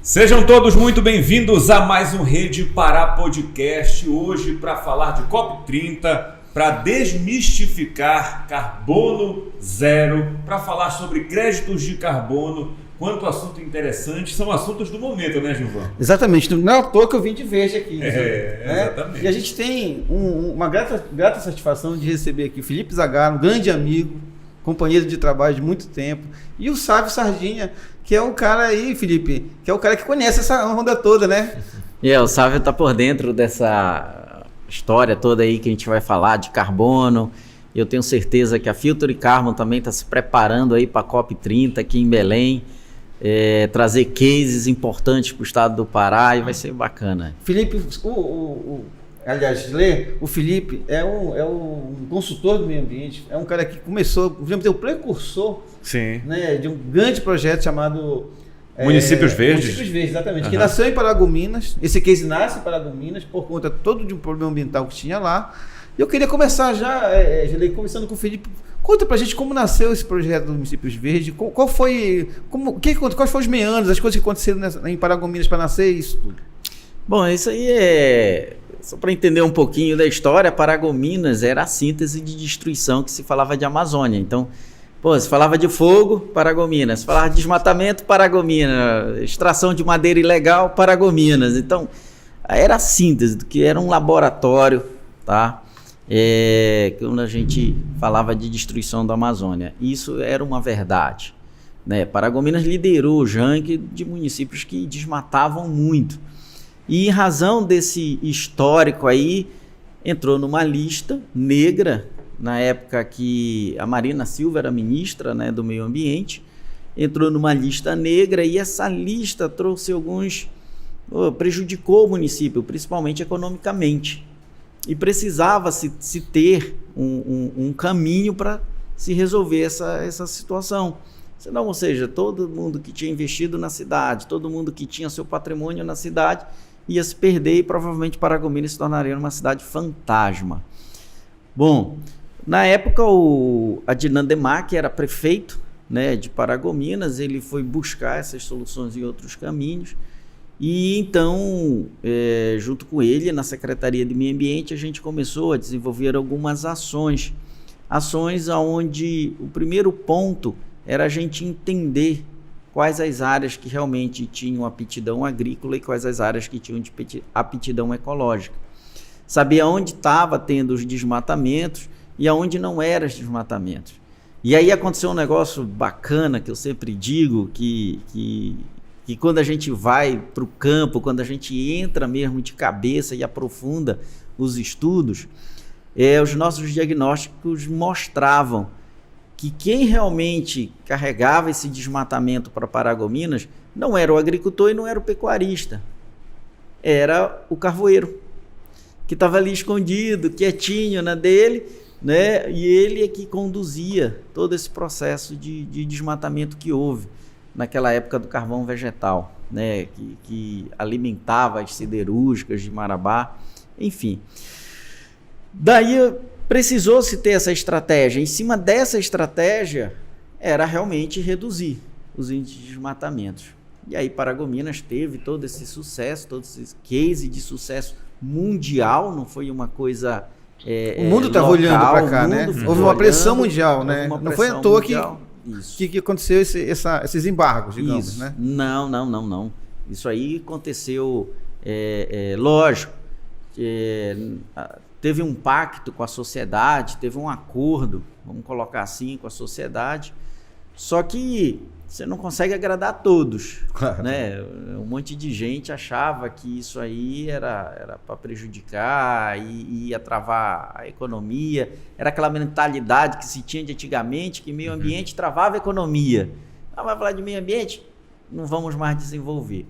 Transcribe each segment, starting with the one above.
Sejam todos muito bem-vindos a mais um Rede Pará Podcast, hoje para falar de COP30, para desmistificar carbono zero, para falar sobre créditos de carbono. Quanto assunto interessante, são assuntos do momento, né, Gilvan? Exatamente, não é à toa que eu vim de verde aqui. Exatamente. E a gente tem uma grata satisfação de receber aqui o Felipe Zagalo, um grande amigo, companheiro de trabalho de muito tempo, e o Sávio Sardinha, que é um cara aí, Felipe, que é o cara que conhece essa onda toda, né? O Sávio tá por dentro dessa história toda aí que a gente vai falar de carbono. Eu tenho certeza que a Filter Carbon também está se preparando aí para a COP30 aqui em Belém, trazer cases importantes para o estado do Pará, e vai ser bacana. Felipe, aliás, o Felipe é um consultor do meio ambiente, é um cara que começou, podemos dizer, o precursor, sim, né, de um grande projeto chamado Municípios Verdes. Municípios Verdes, exatamente, que nasceu em Paragominas. Esse case nasce em Paragominas por conta todo de um problema ambiental que tinha lá. E eu queria começar já, começando com o Felipe. Conta pra gente como nasceu esse projeto do Municípios Verdes, quais foram os meandros, as coisas que aconteceram em Paragominas para nascer isso tudo. Bom, isso aí só para entender um pouquinho da história. Paragominas era a síntese de destruição que se falava de Amazônia. Então, se falava de fogo, Paragominas. Se falava de desmatamento, Paragominas. Extração de madeira ilegal, Paragominas. Então, era a síntese do que era um laboratório, tá? Quando a gente falava de destruição da Amazônia. Isso era uma verdade, né? Paragominas liderou o ranking de municípios que desmatavam muito. E em razão desse histórico aí, entrou numa lista negra, na época que a Marina Silva era ministra, né, do meio ambiente, entrou numa lista negra, e essa lista trouxe prejudicou o município, principalmente economicamente. E precisava se ter um caminho para se resolver essa situação. Senão, ou seja, todo mundo que tinha investido na cidade, todo mundo que tinha seu patrimônio na cidade, ia se perder, e provavelmente Paragominas se tornaria uma cidade fantasma. Bom, na época o Adnan Demar, que era prefeito, né, de Paragominas, ele foi buscar essas soluções em outros caminhos. E então, junto com ele, na Secretaria de Meio Ambiente, a gente começou a desenvolver algumas ações onde o primeiro ponto era a gente entender quais as áreas que realmente tinham aptidão agrícola e quais as áreas que tinham aptidão ecológica. Saber aonde estava tendo os desmatamentos e aonde não eram os desmatamentos. E aí aconteceu um negócio bacana que eu sempre digo, que quando a gente vai para o campo, quando a gente entra mesmo de cabeça e aprofunda os estudos, os nossos diagnósticos mostravam que quem realmente carregava esse desmatamento para Paragominas não era o agricultor e não era o pecuarista, era o carvoeiro, que estava ali escondido, quietinho na dele, né? E ele é que conduzia todo esse processo de desmatamento que houve naquela época do carvão vegetal, né, que alimentava as siderúrgicas de Marabá, enfim. Daí precisou-se ter essa estratégia. Em cima dessa estratégia, era realmente reduzir os índices de desmatamentos. E aí Paragominas teve todo esse sucesso, todo esse case de sucesso mundial, não foi uma coisa o mundo estava olhando para cá, né? Houve uma pressão mundial, né? Não foi à toa que aconteceu esses embargos, digamos, isso, né? Não. Isso aí aconteceu, lógico, teve um pacto com a sociedade, teve um acordo, vamos colocar assim, com a sociedade, só que você não consegue agradar a todos, claro, né? Um monte de gente achava que isso aí era para prejudicar e ia travar a economia. Era aquela mentalidade que se tinha de antigamente, que meio ambiente travava a economia. Vai falar de meio ambiente? Não vamos mais desenvolver.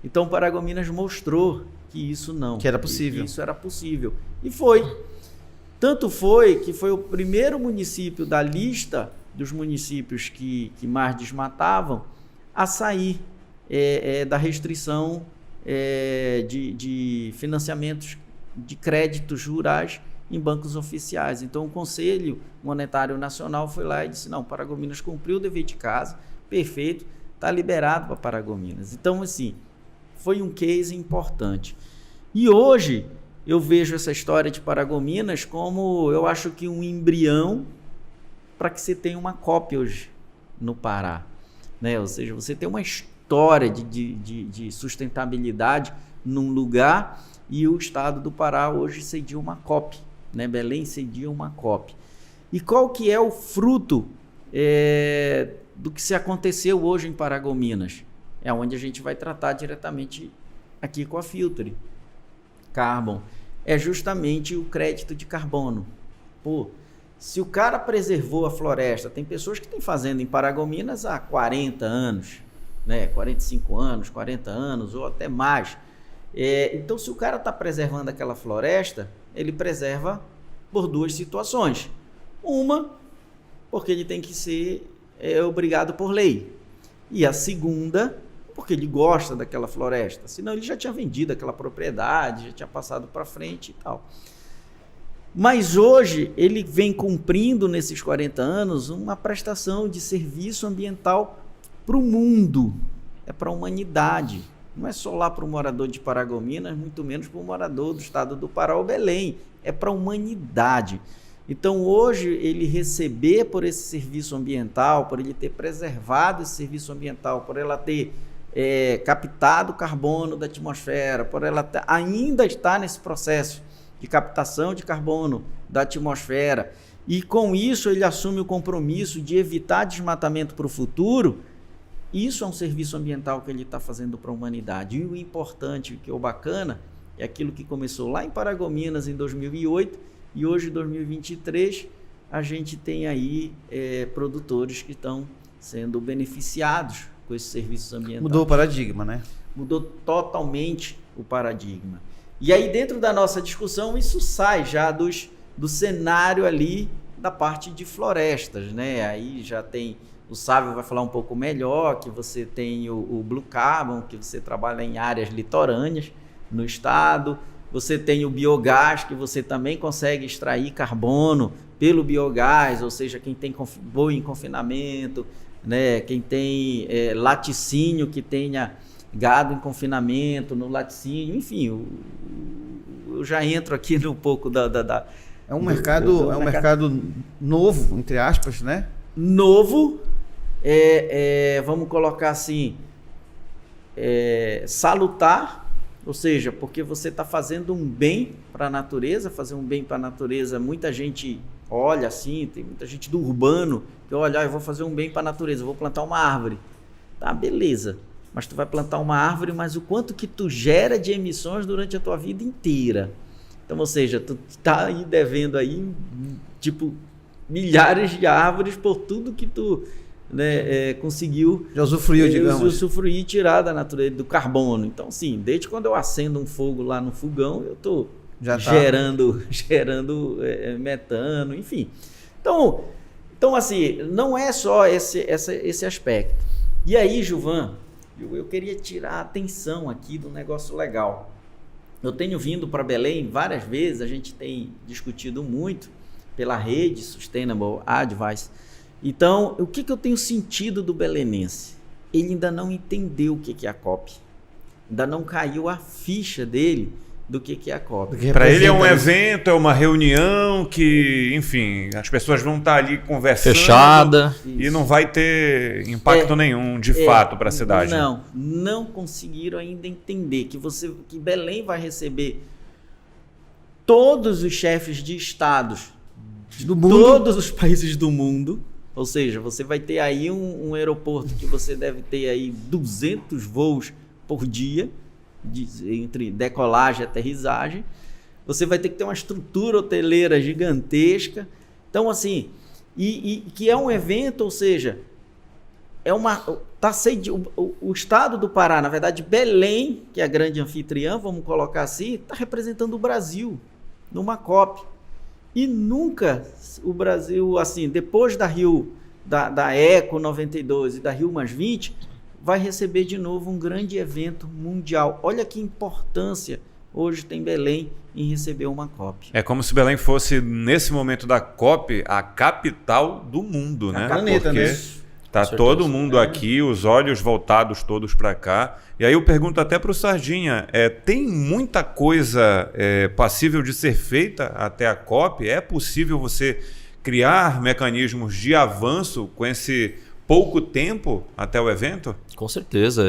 Então Paragominas mostrou que isso não. Que era possível. Que isso era possível. E foi. Tanto foi que foi o primeiro município da lista dos municípios que mais desmatavam a sair da restrição de financiamentos de créditos rurais em bancos oficiais. Então o Conselho Monetário Nacional foi lá e disse, não, Paragominas cumpriu o dever de casa, perfeito, está liberado para Paragominas. Então, assim, foi um case importante. E hoje eu vejo essa história de Paragominas como, eu acho que um embrião para que você tenha uma COP hoje no Pará, né? Ou seja, você tem uma história de sustentabilidade num lugar e o estado do Pará hoje cedia uma COP, né? Belém cedia uma COP. E qual que é o fruto do que se aconteceu hoje em Paragominas? É onde a gente vai tratar diretamente aqui com a Filtre Carbon. É justamente o crédito de carbono. Pô, se o cara preservou a floresta, tem pessoas que estão fazendo em Paragominas há 40 anos, né? 45 anos, 40 anos ou até mais. Então, se o cara está preservando aquela floresta, ele preserva por duas situações. Uma, porque ele tem que ser obrigado por lei. E a segunda, porque ele gosta daquela floresta. Senão ele já tinha vendido aquela propriedade, já tinha passado para frente e tal. Mas hoje ele vem cumprindo nesses 40 anos uma prestação de serviço ambiental para o mundo, é para a humanidade. Não é só lá para o morador de Paragominas, muito menos para o morador do estado do Pará ou Belém, é para a humanidade. Então hoje ele receber por esse serviço ambiental, por ele ter preservado esse serviço ambiental, por ela ter captado carbono da atmosfera, por ela ainda estar nesse processo de captação de carbono da atmosfera, e com isso ele assume o compromisso de evitar desmatamento para o futuro. Isso é um serviço ambiental que ele está fazendo para a humanidade. E o importante, que é o bacana, é aquilo que começou lá em Paragominas em 2008 e hoje, em 2023, a gente tem aí produtores que estão sendo beneficiados com esses serviços ambientais. Mudou o paradigma, né? Mudou totalmente o paradigma. E aí, dentro da nossa discussão, isso sai já do cenário ali da parte de florestas, né? Aí já tem, o Sávio vai falar um pouco melhor, que você tem o Blue Carbon, que você trabalha em áreas litorâneas no estado, você tem o biogás, que você também consegue extrair carbono pelo biogás, ou seja, quem tem boi em confinamento, né? Quem tem laticínio, que tenha gado em confinamento, no laticínio, enfim, eu já entro aqui no pouco da é um mercado novo, entre aspas, né? Novo, vamos colocar assim, salutar, ou seja, porque você está fazendo um bem para a natureza. Fazer um bem para a natureza, muita gente olha assim, tem muita gente do urbano que olha, eu vou fazer um bem para a natureza, eu vou plantar uma árvore. Tá, beleza. Mas tu vai plantar uma árvore, mas o quanto que tu gera de emissões durante a tua vida inteira. Então, ou seja, tu tá aí devendo aí, tipo, milhares de árvores por tudo que tu, né, conseguiu... Já usufruiu, digamos. Usufruir, tirar da natureza, do carbono. Então, sim, desde quando eu acendo um fogo lá no fogão, eu tô gerando metano, enfim. Então, assim, não é só esse aspecto. E aí, Gilvan, eu queria tirar a atenção aqui do negócio legal. Eu tenho vindo para Belém várias vezes, a gente tem discutido muito pela rede Sustainable Advice. Então, o que eu tenho sentido do belenense? Ele ainda não entendeu o que é a COP. Ainda não caiu a ficha dele do que é a COP. Para ele é um evento, é uma reunião que, enfim, as pessoas vão estar ali conversando. Fechada. E não vai ter impacto nenhum, de fato, para a cidade. Não conseguiram ainda entender que Belém vai receber todos os chefes de estados do mundo, todos os países do mundo. Ou seja, você vai ter aí um aeroporto que você deve ter aí 200 voos por dia, entre decolagem e aterrissagem. Você vai ter que ter uma estrutura hoteleira gigantesca. Então, assim, e que é um evento, ou seja, o estado do Pará, na verdade, Belém, que é a grande anfitriã, vamos colocar assim, está representando o Brasil numa COP. E nunca o Brasil, assim, depois da Eco 92 e da Rio+20, vai receber de novo um grande evento mundial. Olha que importância hoje tem Belém em receber uma COP. É como se Belém fosse, nesse momento da COP, a capital do mundo, né? Planeta, porque né? Tá todo mundo aqui, os olhos voltados todos para cá. E aí eu pergunto até para o Sardinha, tem muita coisa passível de ser feita até a COP? É possível você criar mecanismos de avanço com esse pouco tempo até o evento? Com certeza.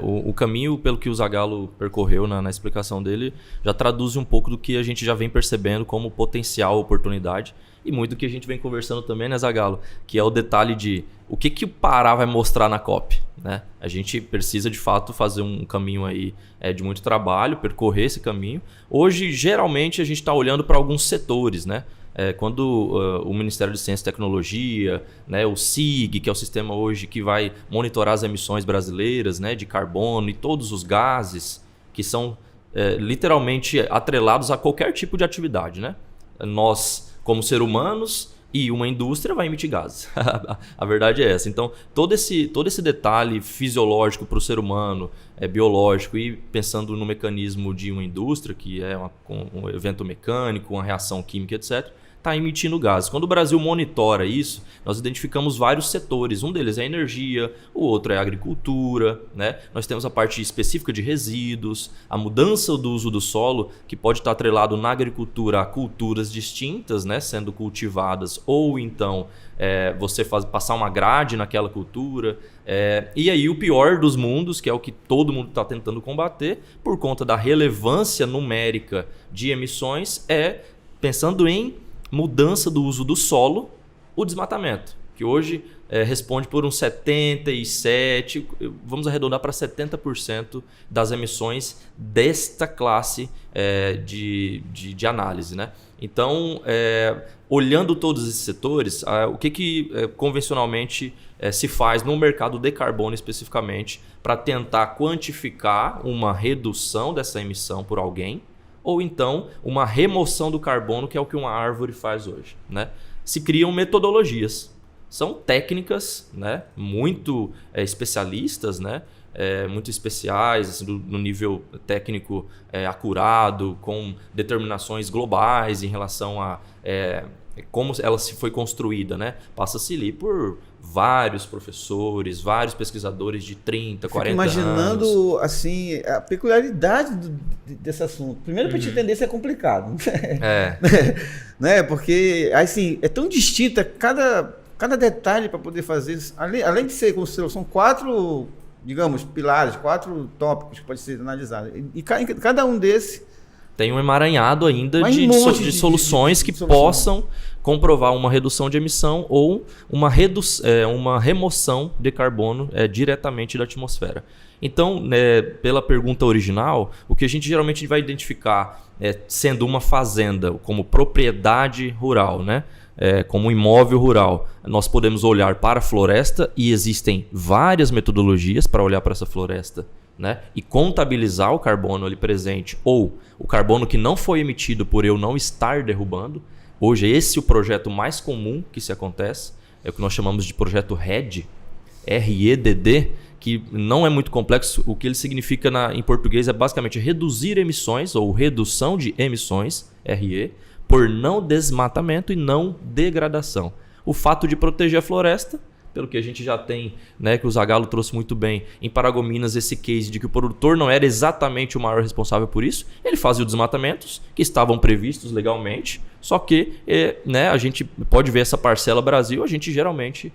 O caminho pelo que o Zagallo percorreu na explicação dele já traduz um pouco do que a gente já vem percebendo como potencial oportunidade e muito do que a gente vem conversando também, né, Zagallo? Que é o detalhe de o que o Pará vai mostrar na COP, né? A gente precisa, de fato, fazer um caminho aí de muito trabalho, percorrer esse caminho. Hoje, geralmente, a gente está olhando para alguns setores, né? Quando o Ministério de Ciência e Tecnologia, né, o SIG, que é o sistema hoje que vai monitorar as emissões brasileiras, né, de carbono e todos os gases que são literalmente atrelados a qualquer tipo de atividade, né? Nós, como seres humanos e uma indústria, vai emitir gases. A verdade é essa. Então, todo esse detalhe fisiológico para o ser humano, biológico, e pensando no mecanismo de uma indústria, que é um evento mecânico, uma reação química, etc., está emitindo gases. Quando o Brasil monitora isso, nós identificamos vários setores. Um deles é a energia, o outro é a agricultura, né? Nós temos a parte específica de resíduos, a mudança do uso do solo, que pode estar atrelado na agricultura a culturas distintas, né? Sendo cultivadas, ou então você passar uma grade naquela cultura. E aí o pior dos mundos, que é o que todo mundo está tentando combater, por conta da relevância numérica de emissões, pensando em mudança do uso do solo, o desmatamento, que hoje responde por uns 77%, vamos arredondar para 70% das emissões desta classe de análise, né? Então, olhando todos esses setores, o que convencionalmente se faz no mercado de carbono especificamente para tentar quantificar uma redução dessa emissão por alguém, ou então uma remoção do carbono, que é o que uma árvore faz hoje, né? Se criam metodologias, são técnicas, né, muito especialistas, né, muito especiais, assim, no nível técnico acurado, com determinações globais em relação a como ela se foi construída, né? Passa-se ali por vários professores, vários pesquisadores de 30, 40 anos. Fico imaginando assim, a peculiaridade desse assunto. Primeiro, para te entender, isso é complicado. Né? Porque assim, é tão distinta cada detalhe para poder fazer isso. Além de ser, como são 4, digamos, pilares, 4 tópicos que podem ser analisados. E cada um desses tem um emaranhado ainda de soluções que possam comprovar uma redução de emissão ou uma remoção de carbono diretamente da atmosfera. Então, pela pergunta original, o que a gente geralmente vai identificar sendo uma fazenda como propriedade rural, né? Como imóvel rural, nós podemos olhar para a floresta e existem várias metodologias para olhar para essa floresta, né? E contabilizar o carbono ali presente ou o carbono que não foi emitido por eu não estar derrubando. Hoje esse é o projeto mais comum que se acontece, é o que nós chamamos de projeto REDD, REDD, que não é muito complexo. O que ele significa em português é basicamente reduzir emissões ou redução de emissões, RE, por não desmatamento e não degradação. O fato de proteger a floresta, pelo que a gente já tem, né, que o Zagallo trouxe muito bem em Paragominas, esse case de que o produtor não era exatamente o maior responsável por isso, ele fazia os desmatamentos que estavam previstos legalmente, só que a gente pode ver essa parcela Brasil, a gente geralmente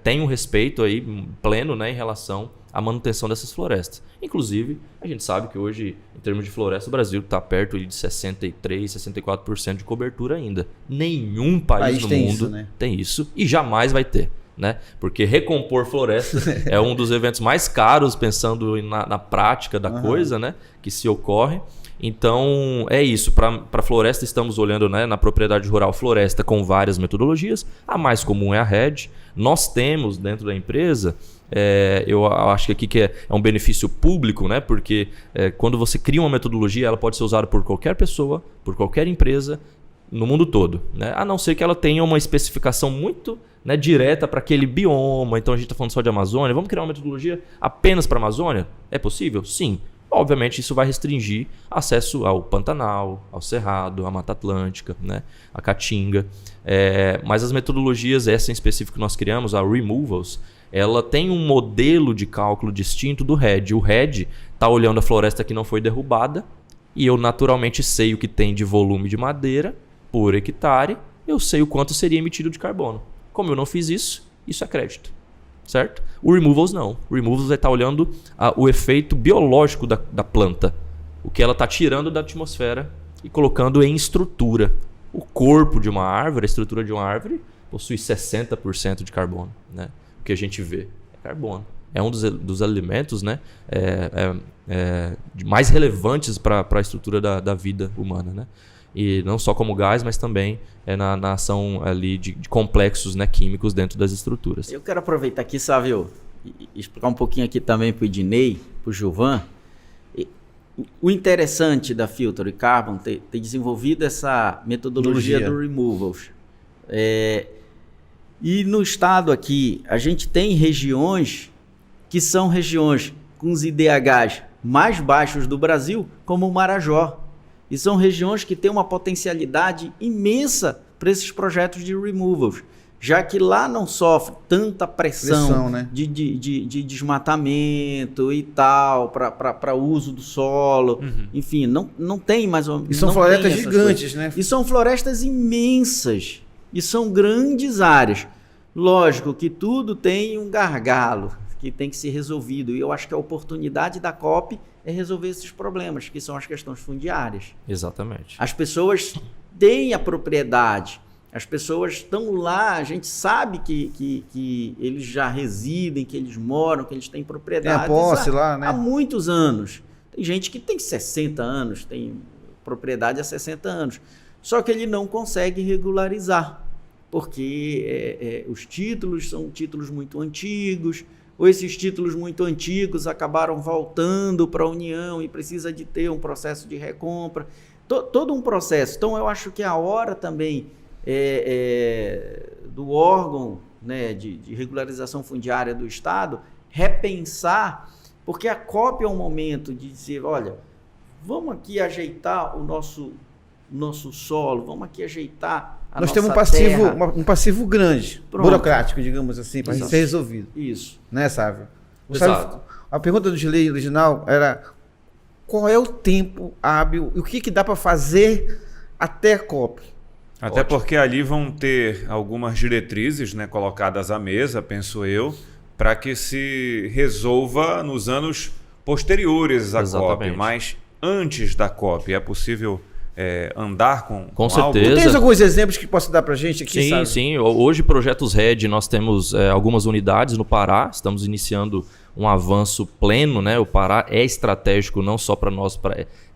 tem um respeito aí pleno, né, em relação à manutenção dessas florestas. Inclusive, a gente sabe que hoje, em termos de floresta, o Brasil está perto de 63%, 64% de cobertura ainda. Nenhum país no mundo isso, né? Tem isso e jamais vai ter, né? Porque recompor floresta é um dos eventos mais caros, pensando na prática da coisa, né, que se ocorre. Então, é isso. Para a floresta, estamos olhando, né, na propriedade rural floresta com várias metodologias. A mais comum é a REDD. Nós temos dentro da empresa, eu acho que aqui é um benefício público, né, porque quando você cria uma metodologia, ela pode ser usada por qualquer pessoa, por qualquer empresa, no mundo todo, né? A não ser que ela tenha uma especificação muito, né, direta para aquele bioma. Então, a gente está falando só de Amazônia. Vamos criar uma metodologia apenas para a Amazônia? É possível? Sim. obviamente isso vai restringir acesso ao Pantanal, ao Cerrado, à Mata Atlântica, né? À Caatinga. Mas as metodologias, essa em específico que nós criamos, a Removals, ela tem um modelo de cálculo distinto do RED. O RED está olhando a floresta que não foi derrubada e eu naturalmente sei o que tem de volume de madeira por hectare, eu sei o quanto seria emitido de carbono. Como eu não fiz isso é crédito, certo? O Removals não. O Removals vai estar olhando o efeito biológico da planta, o que ela está tirando da atmosfera e colocando em estrutura. O corpo de uma árvore, a estrutura de uma árvore, possui 60% de carbono, né? O que a gente vê é carbono. É um dos elementos, né, mais relevantes para a estrutura da vida humana, né? E não só como gás, mas também na ação ali de complexos, né, químicos dentro das estruturas. Eu quero aproveitar aqui, Sávio, e explicar um pouquinho aqui também para o Ednei, para o Gilvan. O interessante da Filter Carbon ter desenvolvido essa metodologia do Removals. E no estado aqui, a gente tem regiões que são regiões com os IDHs mais baixos do Brasil, como o Marajó. E são regiões que têm uma potencialidade imensa para esses projetos de removals, já que lá não sofre tanta pressão né? de desmatamento e tal, para uso do solo. Uhum. Enfim, não tem mais... E são florestas gigantes, né? E são florestas imensas. E são grandes áreas. Lógico que tudo tem um gargalo que tem que ser resolvido. E eu acho que a oportunidade da COP é resolver esses problemas, que são as questões fundiárias. Exatamente. As pessoas têm a propriedade, as pessoas estão lá, a gente sabe que eles já residem, que eles moram, que eles têm propriedade. Tem a posse lá, né? Há muitos anos. Tem gente que tem 60 anos, tem propriedade há 60 anos. Só que ele não consegue regularizar, porque os títulos são títulos muito antigos, ou esses títulos muito antigos acabaram voltando para a União e precisa de ter um processo de recompra. Todo um processo. Então, eu acho que a hora também do órgão, né, de regularização fundiária do Estado repensar, porque a COP é um momento de dizer, olha, vamos aqui ajeitar o nosso solo, vamos aqui ajeitar a Nós nossa temos um passivo grande, Pronto. burocrático, digamos assim, para ser resolvido. Isso. Né, Sávio? Exato. A pergunta do Gilei original era qual é o tempo hábil e o que dá para fazer até a COP? Até porque ali vão ter algumas diretrizes, né, colocadas à mesa, penso eu, para que se resolva nos anos posteriores à COP, mas antes da COP é possível andar com certeza. Algo? Tem alguns exemplos que possa dar para a gente aqui? Sim, sabe? sim. Hoje, projetos RED, nós temos algumas unidades no Pará, estamos iniciando um avanço pleno, né? O Pará é estratégico não só para nós,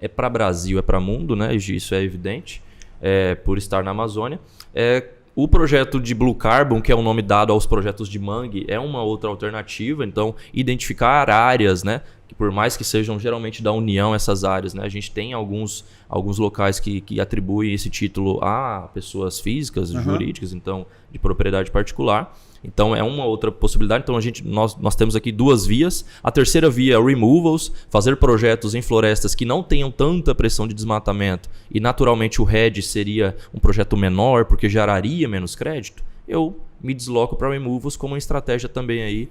é para Brasil, é para mundo, né? Isso é evidente, por estar na Amazônia. O projeto de Blue Carbon, que é o nome dado aos projetos de mangue, é uma outra alternativa. Então, identificar áreas, né, que por mais que sejam geralmente da União essas áreas, né, a gente tem alguns locais que atribuem esse título a pessoas físicas, jurídicas, então de propriedade particular. Então é uma outra possibilidade. Então nós temos aqui duas vias. A terceira via é removals, fazer projetos em florestas que não tenham tanta pressão de desmatamento e naturalmente o RED seria um projeto menor porque geraria menos crédito. Eu me desloco para removals como uma estratégia também aí,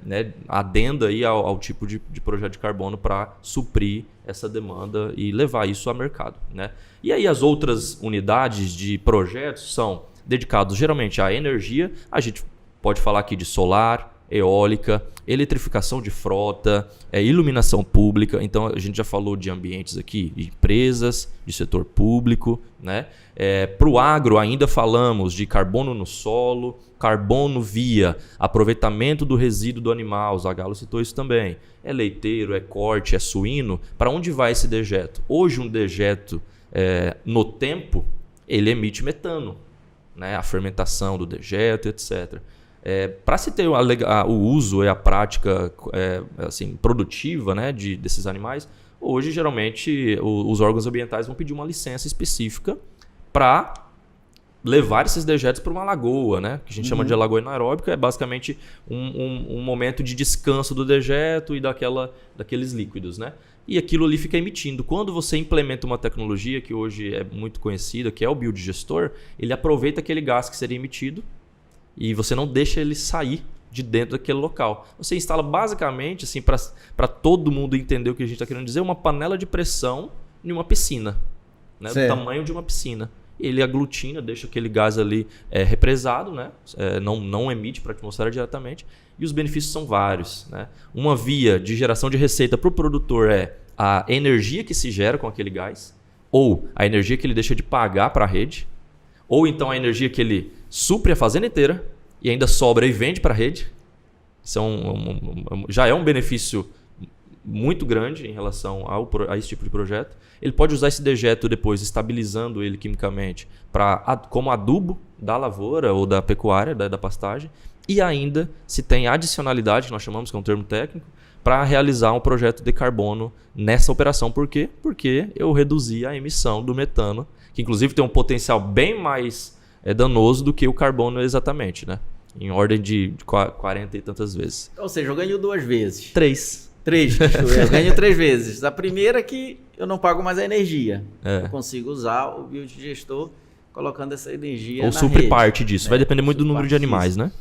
né, adenda aí ao tipo de projeto de carbono para suprir essa demanda e levar isso ao mercado, né? E aí as outras unidades de projetos são dedicados geralmente à energia. A gente pode falar aqui de solar, eólica, eletrificação de frota, iluminação pública. Então a gente já falou de ambientes aqui, de empresas, de setor público, né? Para o agro ainda falamos de carbono no solo, carbono via aproveitamento do resíduo do animal. O Zagallo citou isso também. É leiteiro, é corte, é suíno. Para onde vai esse dejeto? Hoje um dejeto no tempo, ele emite metano, né? A fermentação do dejeto, etc. Para se ter o uso e a prática assim, produtiva, né, desses animais, hoje geralmente os órgãos ambientais vão pedir uma licença específica para levar esses dejetos para uma lagoa, né? Que a gente chama de lagoa anaeróbica, é basicamente um momento de descanso do dejeto e daqueles líquidos, né? E aquilo ali fica emitindo. Quando você implementa uma tecnologia que hoje é muito conhecida, que é o biodigestor, ele aproveita aquele gás que seria emitido e você não deixa ele sair de dentro daquele local. Você instala basicamente, assim, para todo mundo entender o que a gente está querendo dizer, uma panela de pressão em uma piscina, né? Do tamanho de uma piscina. Ele aglutina, deixa aquele gás ali represado, né? Não emite para a atmosfera diretamente. E os benefícios são vários, né? Uma via de geração de receita para o produtor é a energia que se gera com aquele gás, ou a energia que ele deixa de pagar para a rede, ou então a energia que ele supre a fazenda inteira e ainda sobra e vende para a rede. Isso já é um benefício muito grande em relação a esse tipo de projeto. Ele pode usar esse dejeto depois, estabilizando ele quimicamente, como adubo da lavoura ou da pecuária, da pastagem. E ainda se tem adicionalidade, que nós chamamos, que é um termo técnico, para realizar um projeto de carbono nessa operação. Por quê? Porque eu reduzi a emissão do metano, que inclusive tem um potencial bem mais danoso do que o carbono exatamente, né? Em ordem de 40 e tantas vezes. Ou seja, eu ganho 2 vezes. 3. Eu ganho 3 vezes. A primeira é que eu não pago mais a energia. É. Eu consigo usar o biodigestor colocando essa energia Ou na supre rede. parte disso. Vai depender muito do número de animais, né?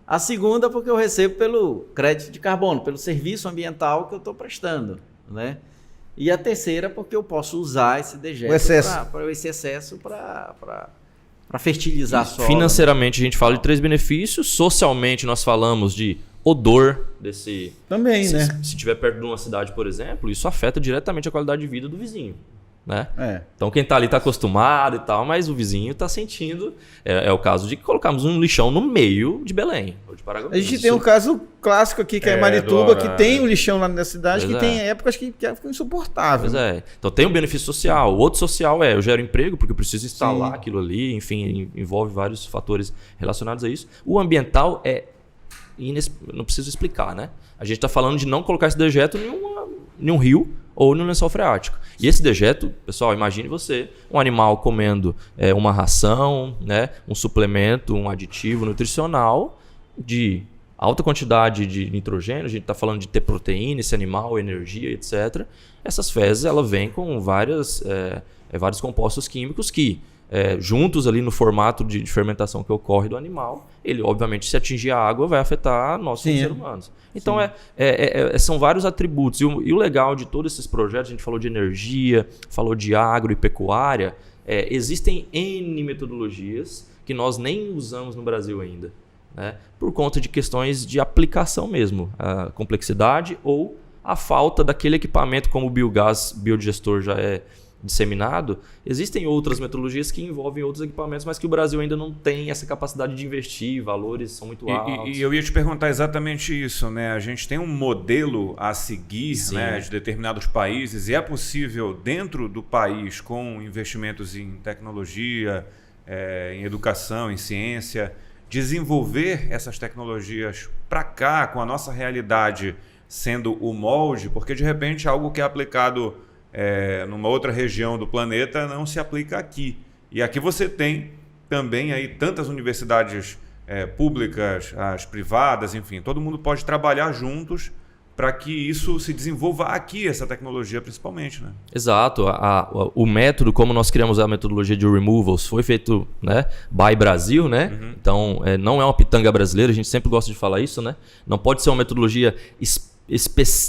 A segunda porque eu recebo pelo crédito de carbono, pelo serviço ambiental que eu estou prestando, né? E a terceira porque eu posso usar esse dejeto para esse excesso para fertilizar solo. Financeiramente a gente fala de 3 benefícios. Socialmente nós falamos de odor desse... Também, né? Se estiver perto de uma cidade, por exemplo, isso afeta diretamente a qualidade de vida do vizinho, né? Então quem está ali está acostumado e tal, mas o vizinho está sentindo. É o caso de que colocamos um lixão no meio de Belém ou de Paragominas. A gente tem um caso clássico aqui, que é Marituba, que tem um lixão lá na cidade, que tem épocas que ficam insuportáveis. Pois é. Então tem um benefício social. O outro social eu gero emprego, porque eu preciso instalar aquilo ali, enfim, envolve vários fatores relacionados a isso. O ambiental não preciso explicar, né? A gente está falando de não colocar esse dejeto em um rio ou no lençol freático. E esse dejeto, pessoal, imagine você, um animal comendo uma ração, né, um suplemento, um aditivo nutricional de alta quantidade de nitrogênio, a gente está falando de ter proteína, esse animal, energia, etc. Essas fezes, ela vem com vários compostos químicos que, juntos ali no formato de fermentação que ocorre do animal, ele obviamente, se atingir a água, vai afetar nós como seres humanos. Então são vários atributos. E o legal de todos esses projetos, a gente falou de energia, falou de agro e pecuária, existem N metodologias que nós nem usamos no Brasil ainda, né? Por conta de questões de aplicação mesmo, a complexidade ou a falta daquele equipamento, como o biodigestor já é disseminado. Existem outras metodologias que envolvem outros equipamentos, mas que o Brasil ainda não tem essa capacidade de investir, valores são muito altos. E eu ia te perguntar exatamente isso, né? A gente tem um modelo a seguir, né, de determinados países, e é possível dentro do país, com investimentos em tecnologia, em educação, em ciência, desenvolver essas tecnologias para cá, com a nossa realidade sendo o molde, porque de repente algo que é aplicado numa outra região do planeta não se aplica aqui. E aqui você tem também aí tantas universidades públicas, as privadas, enfim, todo mundo pode trabalhar juntos para que isso se desenvolva aqui, essa tecnologia principalmente, né? Exato. O método, como nós criamos a metodologia de removals, foi feito, né, by Brasil, né? Então, não é uma pitanga brasileira, a gente sempre gosta de falar isso, né? Não pode ser uma metodologia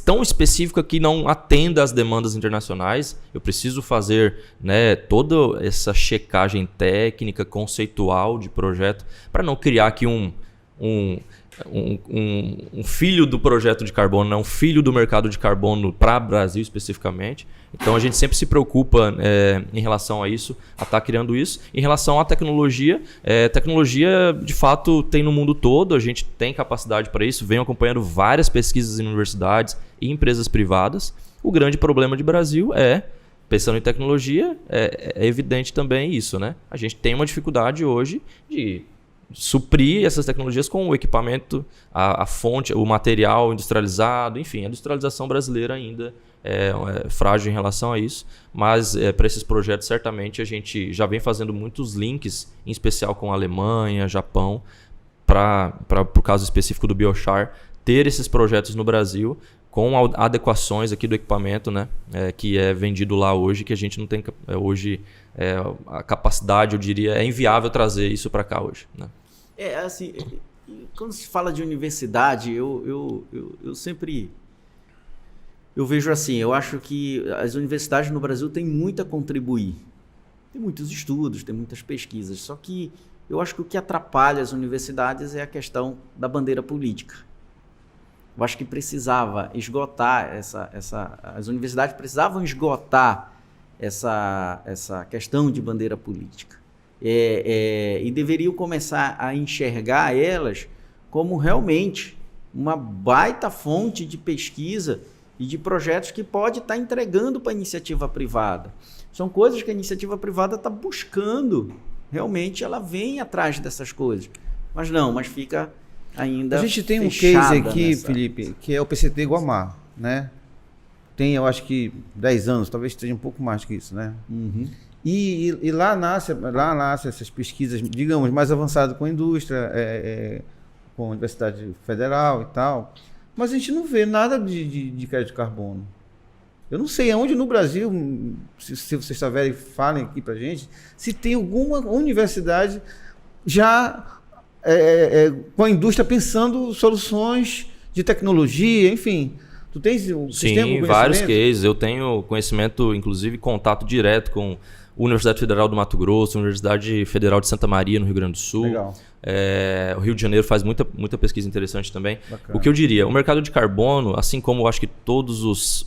tão específica que não atenda às demandas internacionais. Eu preciso fazer, né, toda essa checagem técnica, conceitual de projeto, para não criar aqui um filho do projeto de carbono, né, um filho do mercado de carbono para o Brasil especificamente. Então a gente sempre se preocupa em relação a isso, a estar criando isso. Em relação à tecnologia, tecnologia de fato tem no mundo todo, a gente tem capacidade para isso, venho acompanhando várias pesquisas em universidades e empresas privadas. O grande problema de Brasil pensando em tecnologia, é evidente também isso, né? A gente tem uma dificuldade hoje de suprir essas tecnologias com o equipamento, a fonte, o material industrializado, enfim, a industrialização brasileira ainda é frágil em relação a isso, mas para esses projetos certamente a gente já vem fazendo muitos links, em especial com a Alemanha, Japão, para o caso específico do Biochar, ter esses projetos no Brasil com adequações aqui do equipamento, né, que é vendido lá hoje, que a gente não tem hoje a capacidade, eu diria, é inviável trazer isso para cá hoje, né? Assim, quando se fala de universidade, eu sempre... Eu vejo assim, eu acho que as universidades no Brasil têm muito a contribuir. Tem muitos estudos, tem muitas pesquisas, só que eu acho que o que atrapalha as universidades é a questão da bandeira política. Eu acho que precisava esgotar as universidades precisavam esgotar essa questão de bandeira política. E deveriam começar a enxergar elas como realmente uma baita fonte de pesquisa e de projetos que pode estar entregando para a iniciativa privada. São coisas que a iniciativa privada está buscando. Realmente ela vem atrás dessas coisas. Mas fica ainda. A gente tem um case aqui, Felipe, que é o PCT Guamá, né? Tem, eu acho que 10 anos, talvez esteja um pouco mais que isso, né? Uhum. E lá nasce essas pesquisas, digamos, mais avançadas com a indústria, com a Universidade Federal e tal. Mas a gente não vê nada de crédito de carbono. Eu não sei aonde no Brasil, se vocês saberem, falem aqui pra gente, se tem alguma universidade já com a indústria pensando soluções de tecnologia, enfim. Sim, vários cases. Eu tenho conhecimento, inclusive contato direto com a Universidade Federal do Mato Grosso, a Universidade Federal de Santa Maria, no Rio Grande do Sul. Legal. O Rio de Janeiro faz muita pesquisa interessante também. Bacana. O que eu diria, o mercado de carbono, assim como eu acho que todos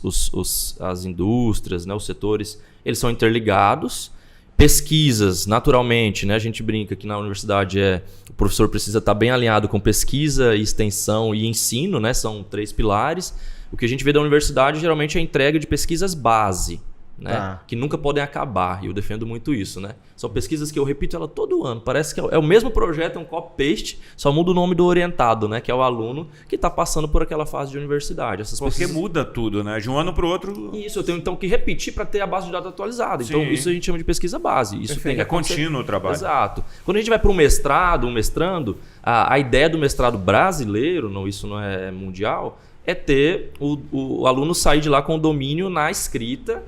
as indústrias, né, os setores, eles são interligados. Pesquisas, naturalmente, né, a gente brinca que na universidade o professor precisa estar bem alinhado com pesquisa, extensão e ensino, né, são 3 pilares. O que a gente vê da universidade geralmente é a entrega de pesquisas base, né? Que nunca podem acabar, e eu defendo muito isso, né? São pesquisas que eu repito ela todo ano, parece que é o mesmo projeto, é um copy-paste, só muda o nome do orientado, né? Que é o aluno que está passando por aquela fase de universidade. Porque muda tudo, né? De um ano para o outro. Isso, eu tenho então que repetir para ter a base de dados atualizada. Então isso a gente chama de pesquisa base. Isso tem que contínuo o trabalho. Exato. Quando a gente vai para um mestrando, a ideia do mestrado brasileiro, isso não é mundial, é ter o aluno sair de lá com o domínio na escrita,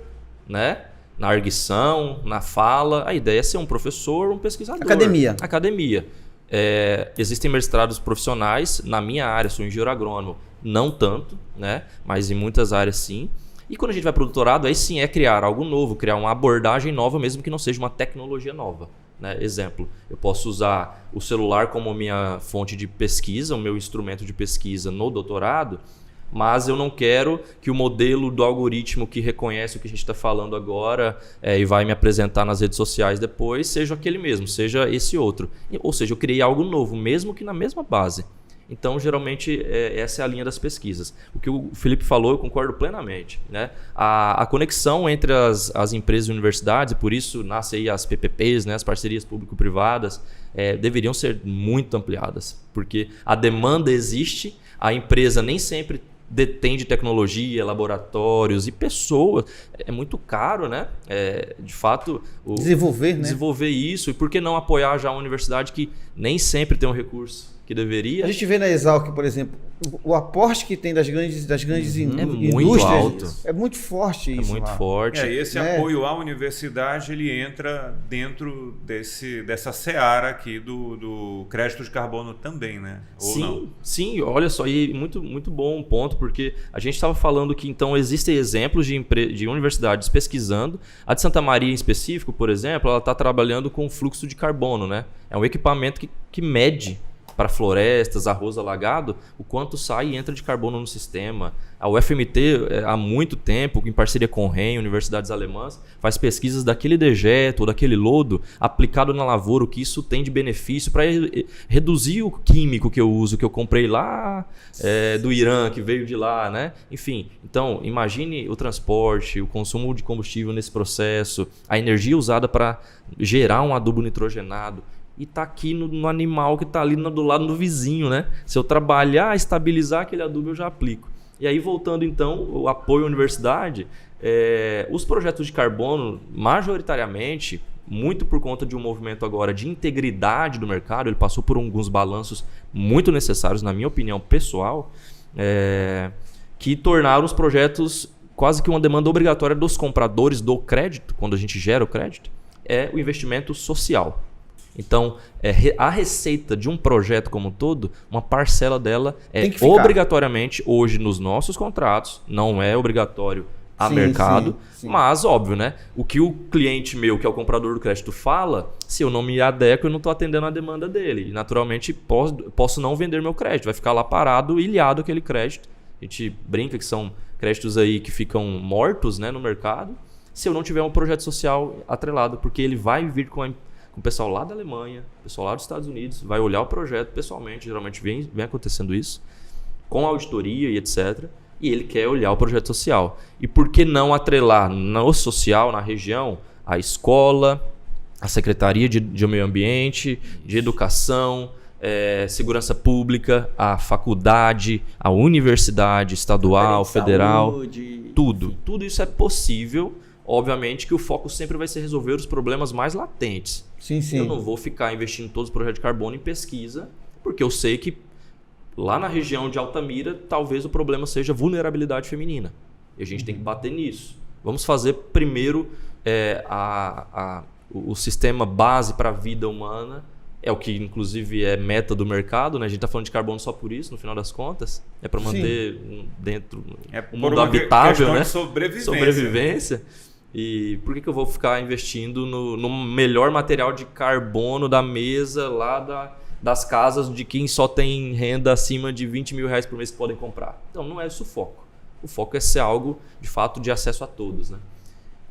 né? Na arguição, na fala. A ideia é ser um professor, um pesquisador. Academia. Existem mestrados profissionais. Na minha área, sou engenheiro agrônomo, não tanto, né? Mas em muitas áreas sim. E quando a gente vai para o doutorado, aí sim é criar algo novo, criar uma abordagem nova, mesmo que não seja uma tecnologia nova. Né? Exemplo, eu posso usar o celular como minha fonte de pesquisa, o meu instrumento de pesquisa no doutorado, mas eu não quero que o modelo do algoritmo que reconhece o que a gente está falando agora e vai me apresentar nas redes sociais depois seja aquele mesmo, seja esse outro. Ou seja, eu criei algo novo, mesmo que na mesma base. Então, geralmente, essa é a linha das pesquisas. O que o Felipe falou, eu concordo plenamente. Né? A conexão entre as empresas e universidades, e por isso nascem aí as PPPs, né? As parcerias público-privadas, deveriam ser muito ampliadas. Porque a demanda existe, a empresa nem sempre detém de tecnologia, laboratórios e pessoas. É muito caro, né? De fato, desenvolver isso. E por que não apoiar já uma universidade que nem sempre tem um recurso que deveria? A gente vê na Exalc, por exemplo, o aporte que tem das grandes indústrias muito alto. É muito forte isso. É muito forte. Esse apoio à universidade, ele entra dentro dessa seara aqui do crédito de carbono também, né? Ou não? Sim, olha só, e muito bom ponto, porque a gente estava falando que então existem exemplos de universidades pesquisando. A de Santa Maria em específico, por exemplo, ela está trabalhando com fluxo de carbono, né? É um equipamento que mede para florestas, arroz alagado, o quanto sai e entra de carbono no sistema. A UFMT, há muito tempo, em parceria com o REN, universidades alemãs, faz pesquisas daquele dejeto ou daquele lodo aplicado na lavoura, o que isso tem de benefício para reduzir o químico que eu uso, que eu comprei lá do Irã, que veio de lá, né? Enfim, então imagine o transporte, o consumo de combustível nesse processo, a energia usada para gerar um adubo nitrogenado. E está aqui no animal que está ali do lado do vizinho, né? Se eu trabalhar, estabilizar aquele adubo, eu já aplico. E aí, voltando então, o apoio à universidade, os projetos de carbono, majoritariamente, muito por conta de um movimento agora de integridade do mercado, ele passou por alguns balanços muito necessários, na minha opinião pessoal, que tornaram os projetos quase que uma demanda obrigatória dos compradores do crédito, quando a gente gera o crédito, é o investimento social. Então, a receita de um projeto como um todo, uma parcela dela é obrigatoriamente, hoje nos nossos contratos, não é obrigatório a mercado, mas óbvio, né? O que o cliente meu, que é o comprador do crédito, fala, se eu não me adequo, eu não estou atendendo a demanda dele. E, naturalmente, posso não vender meu crédito, vai ficar lá parado, ilhado aquele crédito. A gente brinca que são créditos aí que ficam mortos, né, no mercado, se eu não tiver um projeto social atrelado, porque ele vai vir com o pessoal lá da Alemanha, o pessoal lá dos Estados Unidos, vai olhar o projeto pessoalmente, geralmente vem acontecendo isso, com auditoria e etc., e ele quer olhar o projeto social. E por que não atrelar no social, na região, a escola, a Secretaria de Meio Ambiente, de Educação, Segurança Pública, a faculdade, a universidade estadual, federal, saúde, tudo. Enfim. Tudo isso é possível. Obviamente que o foco sempre vai ser resolver os problemas mais latentes. Sim. Eu não vou ficar investindo todos os projetos de carbono em pesquisa, porque eu sei que lá na região de Altamira, talvez o problema seja vulnerabilidade feminina. E a gente tem que bater nisso. Vamos fazer primeiro o sistema base para a vida humana, é o que inclusive é meta do mercado, né? A gente está falando de carbono só por isso, no final das contas. É para manter dentro um mundo habitável, né? De sobrevivência. E por que eu vou ficar investindo no melhor material de carbono da mesa lá das casas de quem só tem renda acima de 20 mil reais por mês que podem comprar? Então não é esse o foco. O foco é ser algo, de fato, de acesso a todos, né?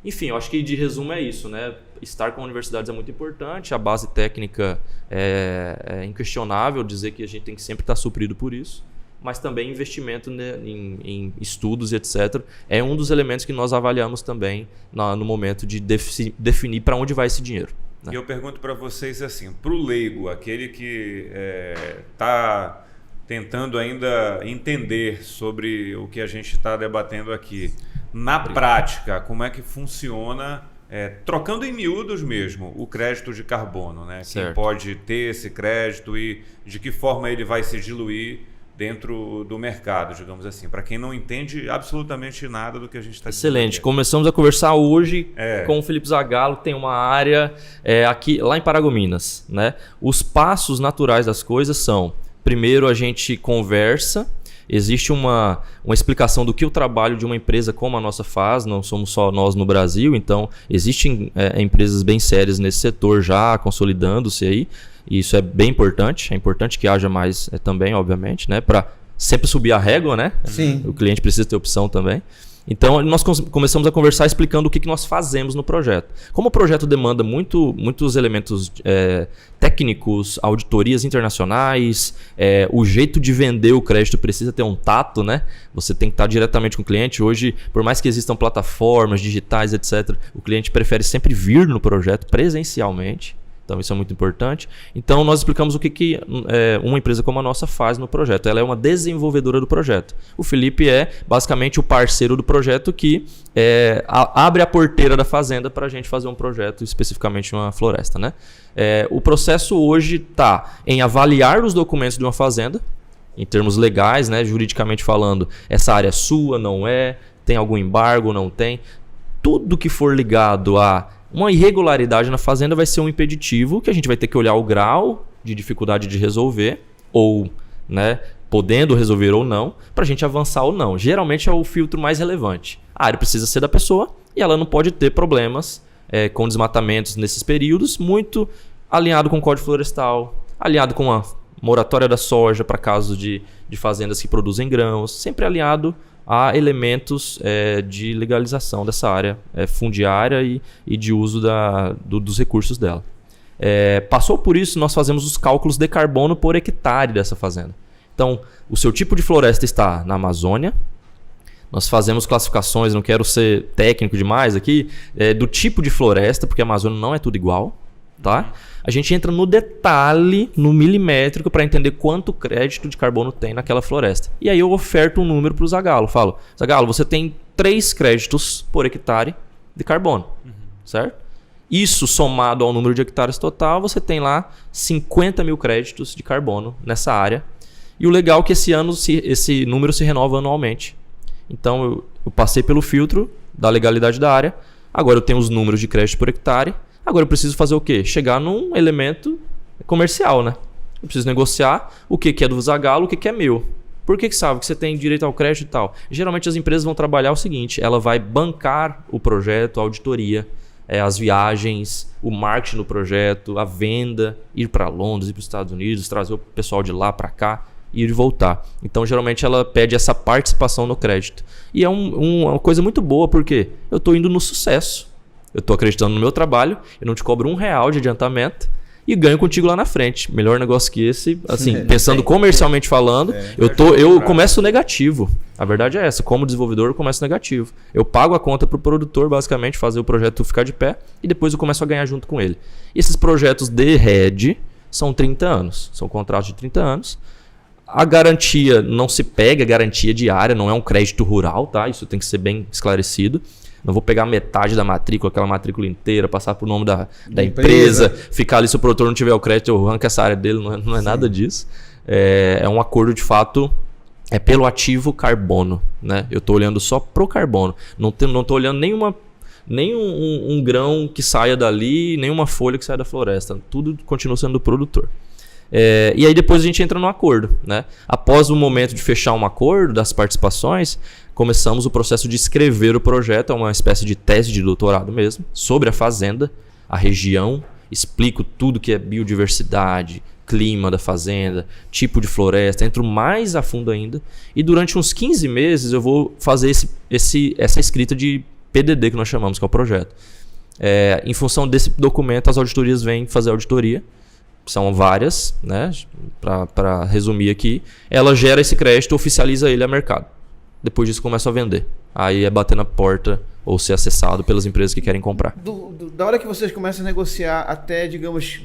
Enfim, eu acho que de resumo é isso, né? Estar com universidades é muito importante, a base técnica é inquestionável, dizer que a gente tem que sempre estar suprido por isso, mas também investimento, né, em estudos e etc. é um dos elementos que nós avaliamos também no momento de definir para onde vai esse dinheiro. E eu pergunto para vocês assim, para o leigo, aquele que está tentando ainda entender sobre o que a gente está debatendo aqui, na prática, como é que funciona, trocando em miúdos mesmo, o crédito de carbono, né? Quem pode ter esse crédito e de que forma ele vai se diluir dentro do mercado, digamos assim, para quem não entende absolutamente nada do que a gente está dizendo. Excelente. Começamos a conversar hoje com o Felipe Zagallo, que tem uma área aqui lá em Paragominas, né? Os passos naturais das coisas são, primeiro a gente conversa, existe uma explicação do que o trabalho de uma empresa como a nossa faz, não somos só nós no Brasil, então existem empresas bem sérias nesse setor já consolidando-se aí, e isso é bem importante, é importante que haja mais também, obviamente, né, para sempre subir a régua, né? Sim. O cliente precisa ter opção também. Então, nós começamos a conversar explicando o que nós fazemos no projeto. Como o projeto demanda muitos elementos técnicos, auditorias internacionais, o jeito de vender o crédito precisa ter um tato, né? Você tem que estar diretamente com o cliente. Hoje, por mais que existam plataformas digitais, etc., o cliente prefere sempre vir no projeto presencialmente. Então isso é muito importante. Então nós explicamos o que uma empresa como a nossa faz no projeto. Ela é uma desenvolvedora do projeto. O Felipe é basicamente o parceiro do projeto que abre a porteira da fazenda para a gente fazer um projeto, especificamente uma floresta, né? O processo hoje está em avaliar os documentos de uma fazenda, em termos legais, né? Juridicamente falando, essa área é sua, não é? Tem algum embargo, não tem? Tudo que for ligado a uma irregularidade na fazenda vai ser um impeditivo que a gente vai ter que olhar o grau de dificuldade de resolver, ou, né, podendo resolver ou não, para a gente avançar ou não. Geralmente é o filtro mais relevante. A área precisa ser da pessoa e ela não pode ter problemas com desmatamentos nesses períodos, muito alinhado com o Código Florestal, alinhado com a moratória da soja para casos de fazendas que produzem grãos, sempre alinhado a elementos de legalização dessa área fundiária e de uso dos recursos dela. Passou por isso, nós fazemos os cálculos de carbono por hectare dessa fazenda. Então, o seu tipo de floresta está na Amazônia. Nós fazemos classificações, não quero ser técnico demais aqui, do tipo de floresta, porque a Amazônia não é tudo igual. tá? A gente entra no detalhe, no milimétrico, para entender quanto crédito de carbono tem naquela floresta. E aí eu oferto um número para o Zagallo. Falo, Zagallo, você tem 3 créditos por hectare de carbono, certo? Isso somado ao número de hectares total, você tem lá 50 mil créditos de carbono nessa área. E o legal é que esse ano esse número se renova anualmente. Então eu passei pelo filtro da legalidade da área, agora eu tenho os números de crédito por hectare. Agora eu preciso fazer o quê? Chegar num elemento comercial, né? Eu preciso negociar o que é do Zagallo, o que é meu. Por que sabe que você tem direito ao crédito e tal? Geralmente as empresas vão trabalhar o seguinte, ela vai bancar o projeto, a auditoria, as viagens, o marketing do projeto, a venda, ir para Londres, ir para os Estados Unidos, trazer o pessoal de lá para cá, ir e voltar. Então geralmente ela pede essa participação no crédito. E é uma coisa muito boa porque eu estou indo no sucesso. Eu estou acreditando no meu trabalho, eu não te cobro R$1 de adiantamento e ganho contigo lá na frente. Melhor negócio que esse, assim, pensando comercialmente falando, eu começo negativo. A verdade é essa, como desenvolvedor eu começo negativo. Eu pago a conta para o produtor, basicamente, fazer o projeto ficar de pé e depois eu começo a ganhar junto com ele. E esses projetos de RED são 30 anos, são contratos de 30 anos. A garantia não se pega, garantia diária, não é um crédito rural, tá? Isso tem que ser bem esclarecido. Não vou pegar metade da matrícula, aquela matrícula inteira, passar pro nome da empresa, ficar ali, se o produtor não tiver o crédito, eu arranco essa área dele, não é nada disso. É um acordo de fato, é pelo ativo carbono, né? Eu estou olhando só pro carbono, não estou olhando nenhum grão que saia dali, nenhuma folha que saia da floresta, tudo continua sendo do produtor. E aí depois a gente entra no acordo, né? Após o momento de fechar um acordo das participações, começamos o processo de escrever o projeto, é uma espécie de tese de doutorado mesmo, sobre a fazenda, a região, explico tudo que é biodiversidade, clima da fazenda, tipo de floresta, entro mais a fundo ainda, e durante uns 15 meses eu vou fazer essa escrita de PDD que nós chamamos, que é o projeto. Em função desse documento, as auditorias vêm fazer auditoria, são várias, né? Para resumir aqui, ela gera esse crédito, oficializa ele a mercado. Depois disso começa a vender. Aí é bater na porta ou ser acessado pelas empresas que querem comprar. Da hora que vocês começam a negociar até, digamos,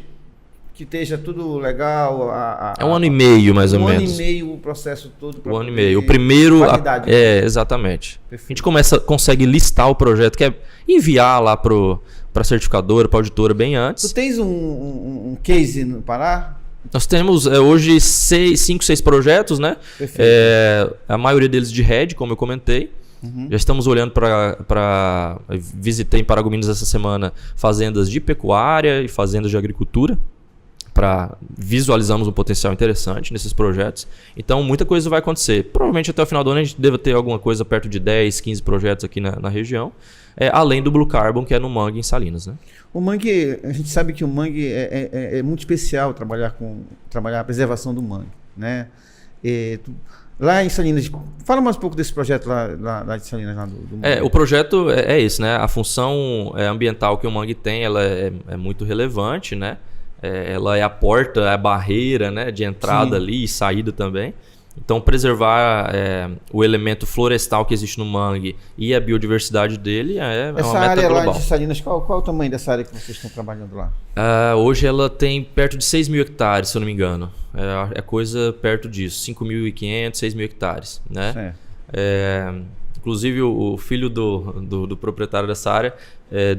que esteja tudo legal... É 1 ano e meio, mais ou menos. 1 ano e meio o processo todo. 1 ano e meio. O primeiro... exatamente. Perfeito. A gente consegue listar o projeto, que é enviar lá para a certificadora, para a auditora bem antes. Tu tens um case no Pará? Nós temos hoje 5, 6 projetos, né? A maioria deles de RED, como eu comentei. Já estamos olhando para... Visitei em Paragominas essa semana fazendas de pecuária e fazendas de agricultura. Visualizamos um potencial interessante nesses projetos. Então muita coisa vai acontecer. Provavelmente até o final do ano a gente deve ter alguma coisa perto de 10, 15 projetos aqui na região. Além do Blue Carbon, que é no Mangue, em Salinas, né? O mangue, a gente sabe que o mangue é muito especial trabalhar a preservação do mangue, né? Lá em Salinas, fala mais um pouco desse projeto lá de Salinas, lá do mangue. O projeto é esse, né? A função ambiental que o mangue tem, ela é muito relevante, né? Ela é a porta, é a barreira, né, de entrada ali e saída também. Então, preservar o elemento florestal que existe no mangue e a biodiversidade dele é uma meta global. Essa área lá de Salinas, qual é o tamanho dessa área que vocês estão trabalhando lá? Hoje ela tem perto de 6 mil hectares, se eu não me engano. É coisa perto disso, 5.500, 6 mil hectares, né? Inclusive o filho do proprietário dessa área,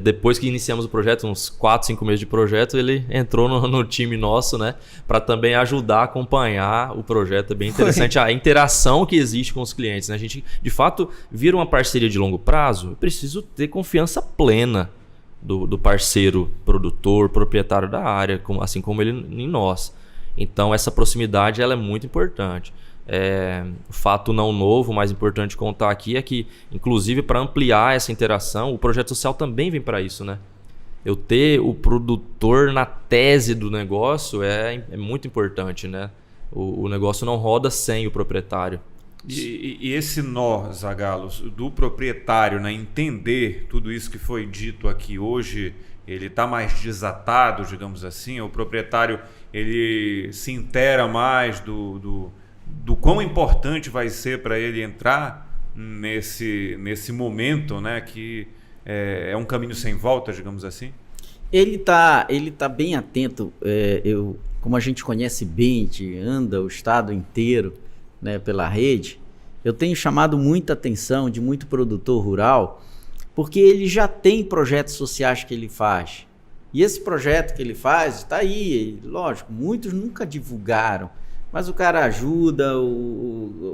depois que iniciamos o projeto, uns 4, 5 meses de projeto, ele entrou no time nosso, né, para também ajudar a acompanhar o projeto. É bem interessante a interação que existe com os clientes, né? A gente, de fato, vira uma parceria de longo prazo. Eu preciso ter confiança plena do parceiro produtor, proprietário da área, assim como ele em nós. Então essa proximidade ela é muito importante. O fato não novo, mais importante contar aqui, é que, inclusive, para ampliar essa interação, o projeto social também vem para isso, né? Eu ter o produtor na tese do negócio é muito importante, né? O negócio não roda sem o proprietário. E esse nó, Zagallo, do proprietário, né, entender tudo isso que foi dito aqui hoje, ele está mais desatado, digamos assim? O proprietário ele se inteira mais do quão importante vai ser para ele entrar nesse momento, né, que é um caminho sem volta, digamos assim? Ele tá bem atento. Como a gente conhece bem, a gente anda o estado inteiro, né, pela rede, eu tenho chamado muita atenção de muito produtor rural, porque ele já tem projetos sociais que ele faz. E esse projeto que ele faz está aí, lógico, muitos nunca divulgaram, mas o cara ajuda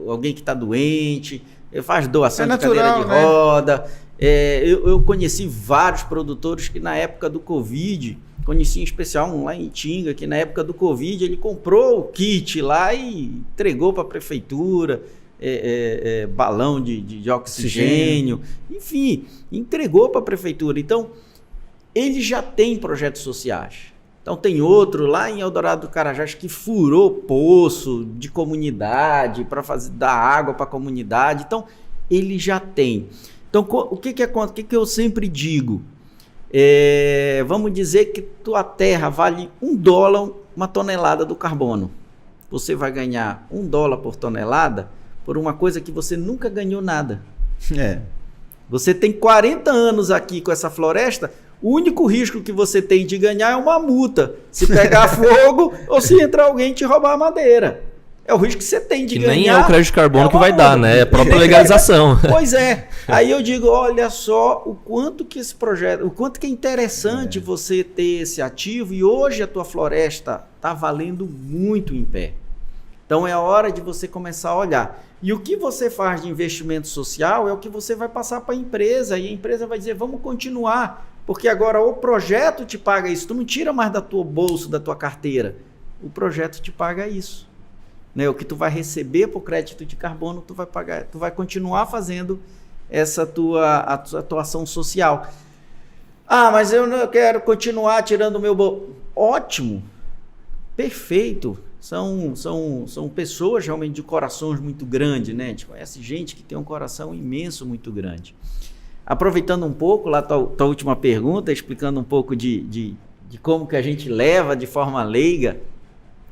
alguém que está doente, faz doação de cadeira de roda. Eu conheci vários produtores que na época do Covid, conheci em especial um lá em Itinga, que na época do Covid ele comprou o kit lá e entregou para a prefeitura, balão de oxigênio, enfim, entregou para a prefeitura. Então, ele já tem projetos sociais. Então tem outro lá em Eldorado do Carajás que furou poço de comunidade para dar água para a comunidade. Então ele já tem. Então o que eu sempre digo? Vamos dizer que tua terra vale $1 uma tonelada do carbono. Você vai ganhar $1 por tonelada por uma coisa que você nunca ganhou nada. Você tem 40 anos aqui com essa floresta. O único risco que você tem de ganhar é uma multa. Se pegar fogo ou se entrar alguém te roubar a madeira. É o risco que você tem de ganhar. Nem é o crédito de carbono que vai dar, né? É a própria legalização. Pois é. Aí eu digo, olha só o quanto que esse projeto, o quanto que é interessante você ter esse ativo, e hoje a tua floresta está valendo muito em pé. Então é a hora de você começar a olhar. E o que você faz de investimento social é o que você vai passar para a empresa, e a empresa vai dizer, vamos continuar. Porque agora o projeto te paga isso. Tu não tira mais da tua bolsa, da tua carteira. O projeto te paga isso. Né? O que tu vai receber por crédito de carbono, tu vai pagar. Tu vai continuar fazendo essa tua atuação social. Ah, mas eu não quero continuar tirando o meu bolso. Ótimo. Perfeito. São pessoas realmente de corações muito grandes, né? A gente conhece gente que tem um coração imenso, muito grande. Aproveitando um pouco lá tua última pergunta, explicando um pouco de como que a gente leva de forma leiga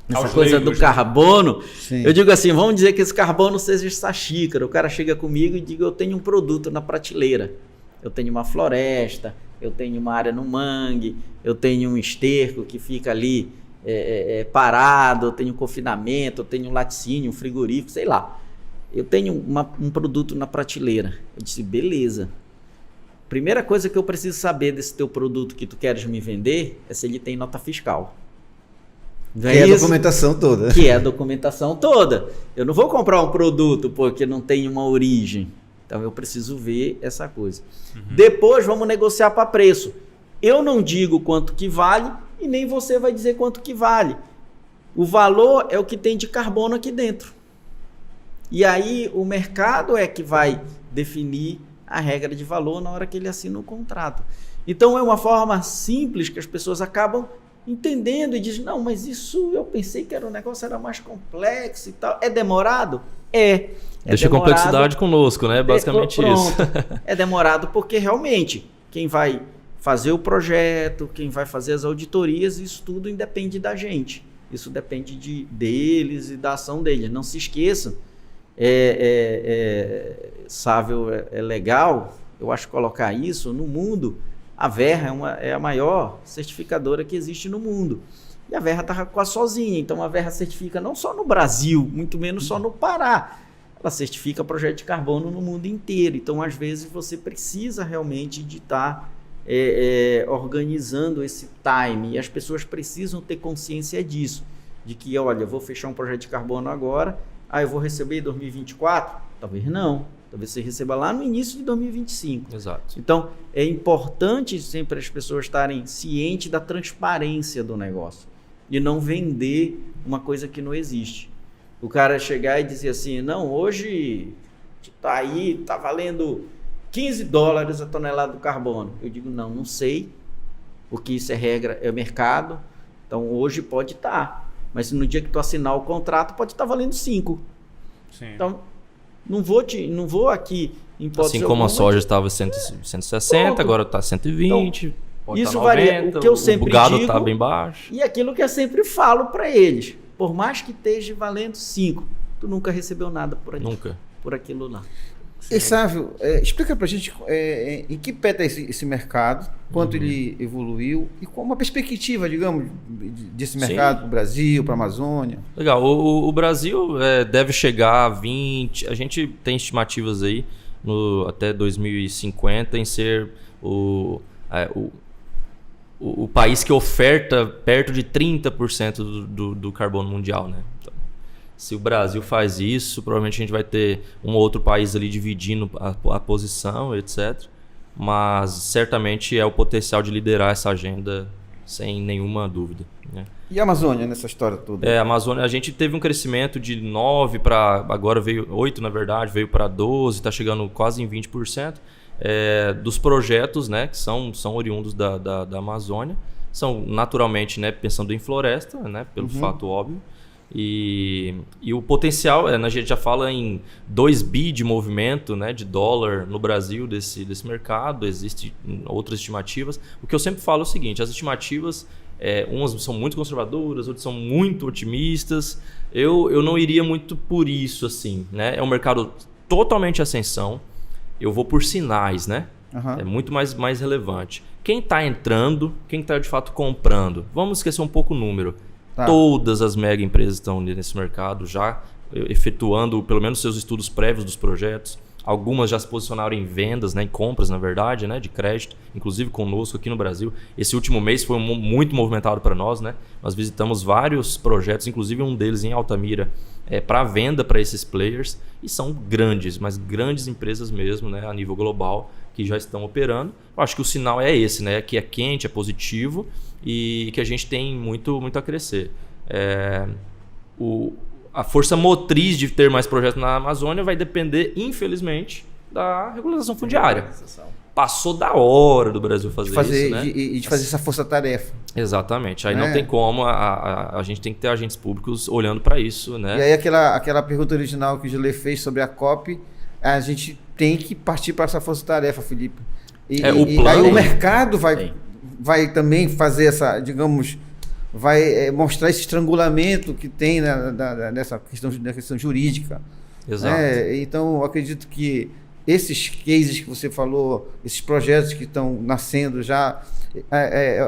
essa coisa do carbono. Sim. Eu digo assim, vamos dizer que esse carbono seja essa xícara. O cara chega comigo e diz, eu tenho um produto na prateleira. Eu tenho uma floresta, eu tenho uma área no mangue, eu tenho um esterco que fica ali parado, eu tenho confinamento, eu tenho um laticínio, um frigorífico, sei lá. Eu tenho um produto na prateleira. Eu disse, beleza. Primeira coisa que eu preciso saber desse teu produto que tu queres me vender é se ele tem nota fiscal. Que é a documentação toda. Que é a documentação toda. Eu não vou comprar um produto porque não tem uma origem. Então eu preciso ver essa coisa. Depois vamos negociar para preço. Eu não digo quanto que vale e nem você vai dizer quanto que vale. O valor é o que tem de carbono aqui dentro. E aí o mercado é que vai definir a regra de valor na hora que ele assina o contrato. Então é uma forma simples que as pessoas acabam entendendo e dizem, não, mas isso eu pensei que era um negócio era mais complexo e tal. É demorado? Deixa a complexidade conosco, né? Basicamente isso. É demorado porque realmente quem vai fazer o projeto, quem vai fazer as auditorias, isso tudo independe da gente. Isso depende deles e da ação deles. Não se esqueçam, Sável é legal, eu acho colocar isso no mundo. A Verra é a maior certificadora que existe no mundo. E a Verra está quase sozinha. Então a Verra certifica não só no Brasil, muito menos só no Pará. Ela certifica projeto de carbono no mundo inteiro. Então às vezes você precisa realmente de estar organizando esse time. E as pessoas precisam ter consciência disso. De que, olha, eu vou fechar um projeto de carbono agora, eu vou receber em 2024? Talvez não. Talvez você receba lá no início de 2025. Exato. Então, é importante sempre as pessoas estarem cientes da transparência do negócio. E não vender uma coisa que não existe. O cara chegar e dizer assim, não, hoje está aí, está valendo $15 a tonelada do carbono. Eu digo, não sei, porque isso é regra, é mercado. Então, hoje pode estar. Mas no dia que tu assinar o contrato, pode estar valendo 5. Sim. Então, não vou aqui em assim como a soja estava 160, agora está 120. Então, isso varia. O que eu sempre digo, o gado está bem baixo. E aquilo que eu sempre falo para eles, por mais que esteja valendo 5, tu nunca recebeu nada por aquilo lá. E Sávio, explica pra gente em que pé está esse mercado, quanto ele evoluiu e qual uma perspectiva, digamos, desse mercado para o Brasil, para a Amazônia. Legal, o Brasil deve chegar a 20, a gente tem estimativas aí até 2050 em ser o país que oferta perto de 30% do carbono mundial, né? Então, se o Brasil faz isso, provavelmente a gente vai ter um outro país ali dividindo a posição, etc. Mas certamente é o potencial de liderar essa agenda sem nenhuma dúvida, né? E a Amazônia nessa história toda? A Amazônia, a gente teve um crescimento de 9 para, agora veio 8 na verdade, veio para 12, está chegando quase em 20%. Dos projetos, né, que são oriundos da Amazônia, são naturalmente, né, pensando em floresta, né, pelo fato óbvio. E o potencial, a gente já fala em 2 bi de movimento, né, de dólar no Brasil desse mercado, existem outras estimativas. O que eu sempre falo é o seguinte, as estimativas, umas são muito conservadoras, outras são muito otimistas. Eu não iria muito por isso, assim, né? É um mercado totalmente ascensão. Eu vou por sinais, né? É muito mais relevante. Quem está entrando, quem está de fato comprando, vamos esquecer um pouco o número. Tá. Todas as mega empresas estão nesse mercado já efetuando pelo menos seus estudos prévios dos projetos. Algumas já se posicionaram em vendas, né, em compras, na verdade, né, de crédito, inclusive conosco aqui no Brasil. Esse último mês foi muito movimentado para nós, né? Nós visitamos vários projetos, inclusive um deles em Altamira, para venda para esses players. E são grandes, mas grandes empresas mesmo, né, a nível global, que já estão operando. Eu acho que o sinal é esse, né, que é quente, é positivo e que a gente tem muito a crescer. A força motriz de ter mais projetos na Amazônia vai depender, infelizmente, da regularização fundiária. Passou da hora do Brasil fazer isso, né? De fazer essa força-tarefa. Exatamente. Aí não tem como, a gente tem que ter agentes públicos olhando para isso, né? E aí aquela pergunta original que o Gilê fez sobre a COP, a gente tem que partir para essa força-tarefa, Felipe. E aí o mercado vai também fazer essa, digamos, vai mostrar esse estrangulamento que tem nessa questão jurídica. Exato. Então, eu acredito que esses cases que você falou, esses projetos que estão nascendo já,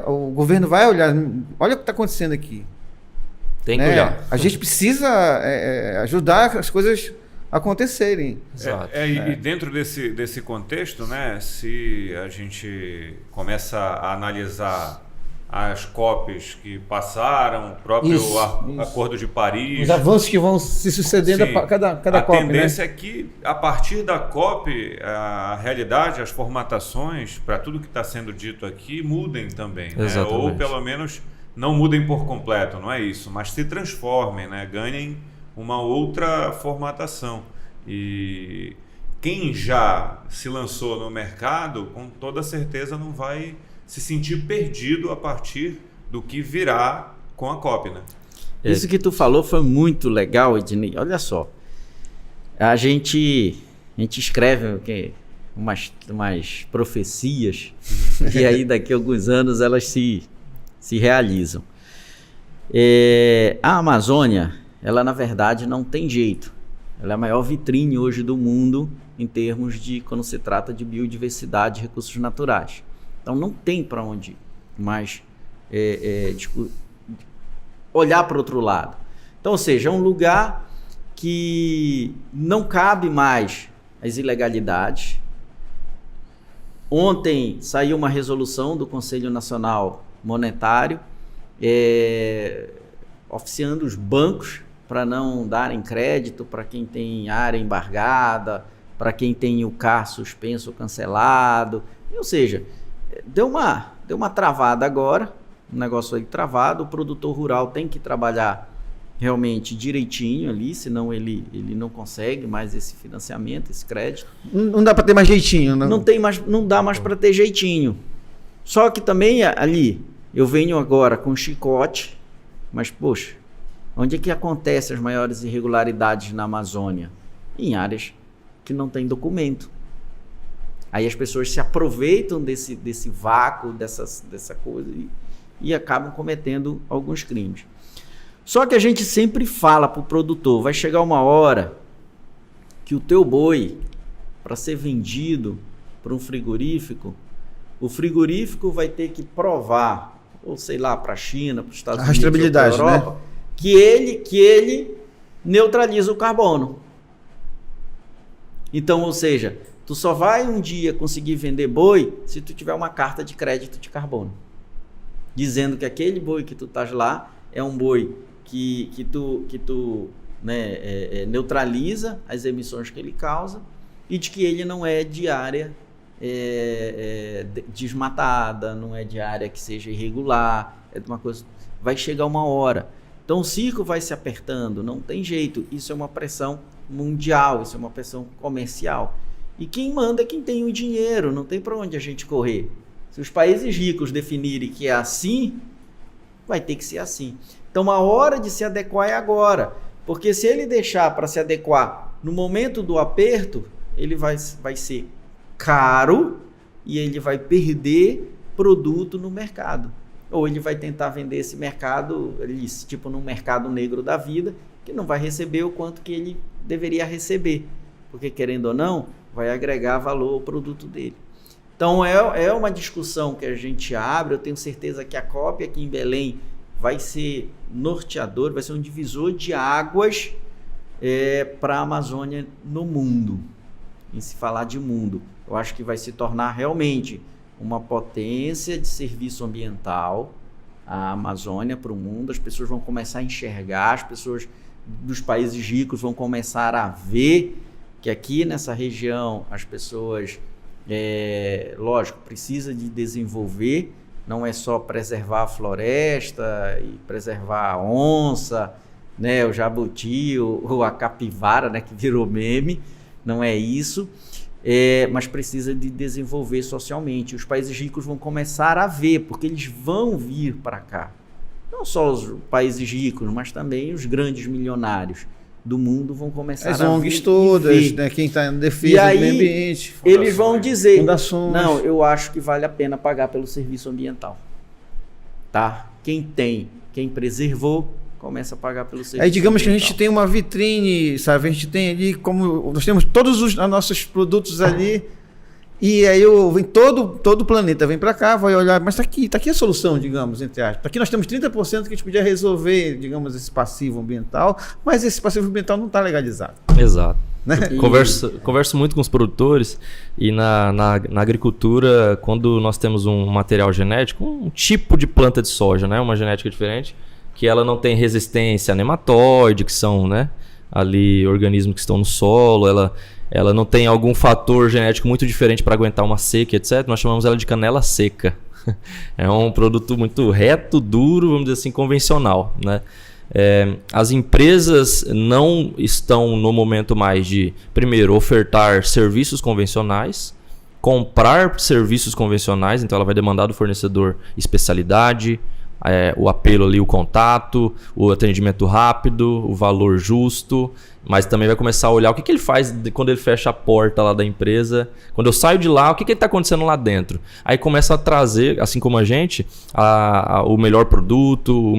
o governo vai olhar, olha o que está acontecendo aqui. Tem que olhar. A gente precisa ajudar as coisas acontecerem. Exato. E dentro desse contexto, né, se a gente começa a analisar as COPs que passaram, o próprio Acordo de Paris. Os avanços que vão se sucedendo a cada COP. A tendência é que, a partir da COP, a realidade, as formatações, para tudo que está sendo dito aqui, mudem também. Né? Ou, pelo menos, não mudem por completo, não é isso, mas se transformem, né? Ganhem uma outra formatação. E quem já se lançou no mercado, com toda certeza não vai se sentir perdido a partir do que virá com a COP, né? Isso que tu falou foi muito legal, Ednei. Olha só, a gente escreve umas profecias e aí daqui a alguns anos elas se realizam. A Amazônia, ela na verdade não tem jeito. Ela é a maior vitrine hoje do mundo em termos de quando se trata de biodiversidade e recursos naturais. Então não tem para onde mais olhar para o outro lado. Então, ou seja, é um lugar que não cabe mais as ilegalidades. Ontem saiu uma resolução do Conselho Nacional Monetário oficiando os bancos para não darem crédito para quem tem área embargada, para quem tem o CAR suspenso ou cancelado. Ou seja, deu uma travada agora, um negócio aí travado. O produtor rural tem que trabalhar realmente direitinho ali, senão ele não consegue mais esse financiamento, esse crédito. Não dá para ter mais jeitinho, não? Não dá mais para ter jeitinho. Só que também ali, eu venho agora com chicote, mas poxa, onde é que acontecem as maiores irregularidades na Amazônia? Em áreas que não tem documento. Aí as pessoas se aproveitam desse vácuo, dessa coisa e acabam cometendo alguns crimes. Só que a gente sempre fala para o produtor, vai chegar uma hora que o teu boi para ser vendido para um frigorífico, o frigorífico vai ter que provar, ou sei lá, para a China, para os Estados Unidos, para a Europa, né? que ele neutraliza o carbono. Então, ou seja, tu só vai um dia conseguir vender boi se tu tiver uma carta de crédito de carbono, dizendo que aquele boi que tu estás lá é um boi que tu né, neutraliza as emissões que ele causa e de que ele não é de área desmatada, não é de área que seja irregular, é de uma coisa. Vai chegar uma hora. Então o circo vai se apertando, não tem jeito. Isso é uma pressão mundial, isso é uma pressão comercial. E quem manda é quem tem o dinheiro, não tem para onde a gente correr. Se os países ricos definirem que é assim, vai ter que ser assim. Então a hora de se adequar é agora. Porque se ele deixar para se adequar no momento do aperto, ele vai ser caro e ele vai perder produto no mercado. Ou ele vai tentar vender esse mercado, tipo num mercado negro da vida, que não vai receber o quanto que ele deveria receber. Porque, querendo ou não, vai agregar valor ao produto dele. Então, é uma discussão que a gente abre. Eu tenho certeza que a COP aqui em Belém vai ser norteador, vai ser um divisor de águas para a Amazônia no mundo. Em se falar de mundo, eu acho que vai se tornar realmente uma potência de serviço ambiental, a Amazônia para o mundo. As pessoas vão começar a enxergar, as pessoas dos países ricos vão começar a ver que aqui nessa região as pessoas, lógico, precisa de desenvolver, não é só preservar a floresta e preservar a onça, né, o jabuti, ou a capivara, né, que virou meme, não é isso, mas precisa de desenvolver socialmente. Os países ricos vão começar a ver, porque eles vão vir para cá. Não só os países ricos, mas também os grandes milionários do mundo vão começar as a ver. ONGs todas, né, quem está em defesa do meio ambiente. Eles vão dizer, fundações. Não, eu acho que vale a pena pagar pelo serviço ambiental. Tá? Quem preservou, começa a pagar pelo serviço. Aí digamos ambiental. que a gente tem uma vitrine, sabe? A gente tem ali, como nós temos todos os nossos produtos ali, e aí vem todo o planeta vem para cá, vai olhar, mas tá aqui a solução, digamos, entre aspas. Aqui nós temos 30% que a gente podia resolver, digamos, esse passivo ambiental, mas esse passivo ambiental não está legalizado. Exato. Né? Converso muito com os produtores e na agricultura, quando nós temos um material genético, um tipo de planta de soja, né, uma genética diferente, que ela não tem resistência a nematóide, que são, né, ali organismos que estão no solo, ela não tem algum fator genético muito diferente para aguentar uma seca, etc. Nós chamamos ela de canela seca. É um produto muito reto, duro, vamos dizer assim, convencional, né? As empresas não estão no momento mais de, primeiro, ofertar serviços convencionais, comprar serviços convencionais, então ela vai demandar do fornecedor especialidade, o apelo ali, o contato, o atendimento rápido, o valor justo, mas também vai começar a olhar o que ele faz quando ele fecha a porta lá da empresa. Quando eu saio de lá, o que está acontecendo lá dentro? Aí começa a trazer, assim como a gente, o melhor produto,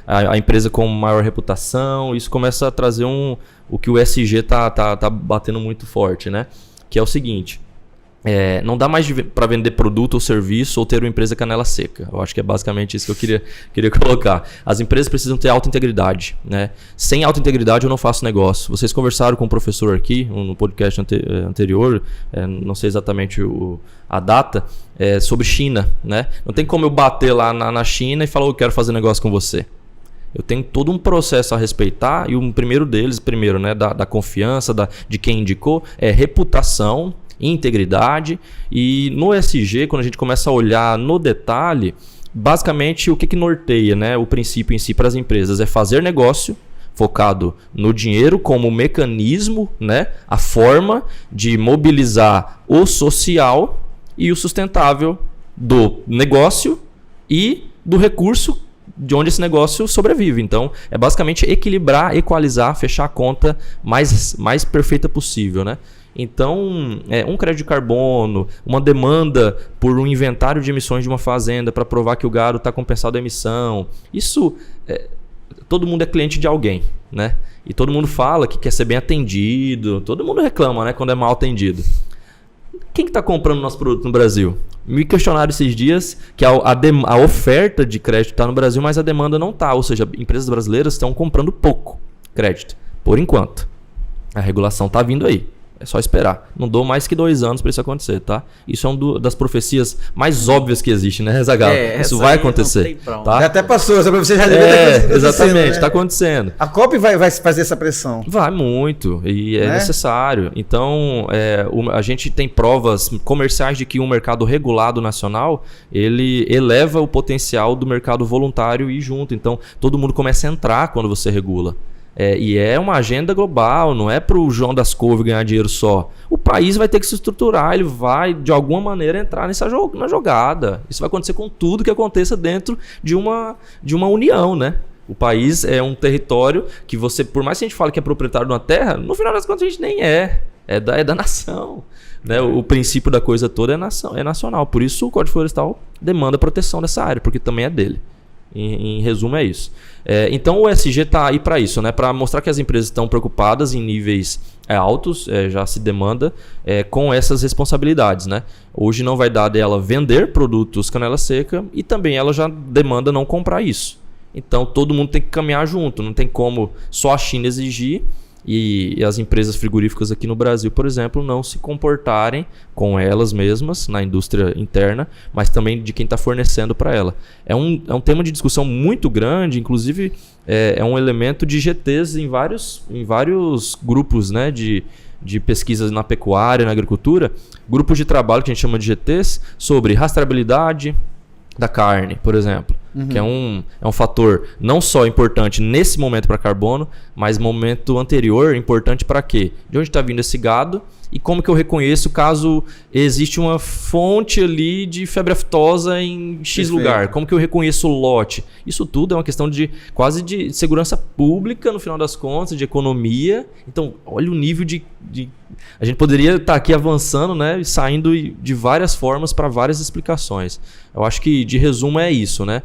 a empresa com maior reputação. Isso começa a trazer o que o ESG tá batendo muito forte, né? Que é o seguinte: não dá mais para vender produto ou serviço ou ter uma empresa canela seca. Eu acho que é basicamente isso que eu queria colocar. As empresas precisam ter alta integridade, né? Sem alta integridade eu não faço negócio. Vocês conversaram com o professor aqui no podcast anterior, não sei exatamente a data, sobre China, né? Não tem como eu bater lá na China e falar eu quero fazer negócio com você. Eu tenho todo um processo a respeitar, e o primeiro deles, né, da confiança, de quem indicou, é reputação, integridade. E no ESG, quando a gente começa a olhar no detalhe, basicamente o que norteia, né, o princípio em si para as empresas é fazer negócio focado no dinheiro como mecanismo, né, a forma de mobilizar o social e o sustentável do negócio e do recurso de onde esse negócio sobrevive. Então, é basicamente equilibrar, equalizar, fechar a conta mais perfeita possível, né? Então, um crédito de carbono, uma demanda por um inventário de emissões de uma fazenda para provar que o gado está compensado a emissão. Isso, todo mundo é cliente de alguém. né? E todo mundo fala que quer ser bem atendido, todo mundo reclama, né, quando é mal atendido. Quem que está comprando nosso produto no Brasil? Me questionaram esses dias que a oferta de crédito está no Brasil, mas a demanda não está. Ou seja, empresas brasileiras estão comprando pouco crédito, por enquanto. A regulação está vindo aí. É só esperar. Não dou mais que 2 anos para isso acontecer, tá? Isso é uma das profecias mais óbvias que existe, né, Zagallo? Isso vai acontecer. Tá? Já até passou, essa profecia já deve ter acontecido. Exatamente, está acontecendo. A COP vai fazer essa pressão. Vai muito, e é necessário. Então, a gente tem provas comerciais de que um mercado regulado nacional, ele eleva o potencial do mercado voluntário e junto. Então, todo mundo começa a entrar quando você regula. E é uma agenda global, não é para o João das Couve ganhar dinheiro só. O país vai ter que se estruturar, ele vai, de alguma maneira, entrar na jogada. Isso vai acontecer com tudo que aconteça dentro de uma união, né? O país é um território que você, por mais que a gente fale que é proprietário de uma terra, no final das contas a gente nem é. É da nação. Né? O princípio da coisa toda é nacional. Por isso o Código Florestal demanda proteção dessa área, porque também é dele. Em resumo é isso. Então o ESG está aí para isso, né? Para mostrar que as empresas estão preocupadas em níveis altos, já se demanda com essas responsabilidades, né? Hoje não vai dar dela vender produtos canela seca e também ela já demanda não comprar isso. Então todo mundo tem que caminhar junto, não tem como só a China exigir e as empresas frigoríficas aqui no Brasil, por exemplo, não se comportarem com elas mesmas na indústria interna, mas também de quem está fornecendo para ela. É um tema de discussão muito grande, inclusive é um elemento de GTs em vários grupos, né, de pesquisas na pecuária, na agricultura, grupos de trabalho que a gente chama de GTs sobre rastreabilidade da carne, por exemplo, que é um fator não só importante nesse momento para carbono, mas momento anterior importante para quê? De onde está vindo esse gado e como que eu reconheço caso existe uma fonte ali de febre aftosa em X lugar? Como que eu reconheço o lote? Isso tudo é uma questão quase de segurança pública, no final das contas, de economia. Então, olha o nível de a gente poderia estar aqui avançando, né, e saindo de várias formas para várias explicações. Eu acho que, de resumo, é isso, né?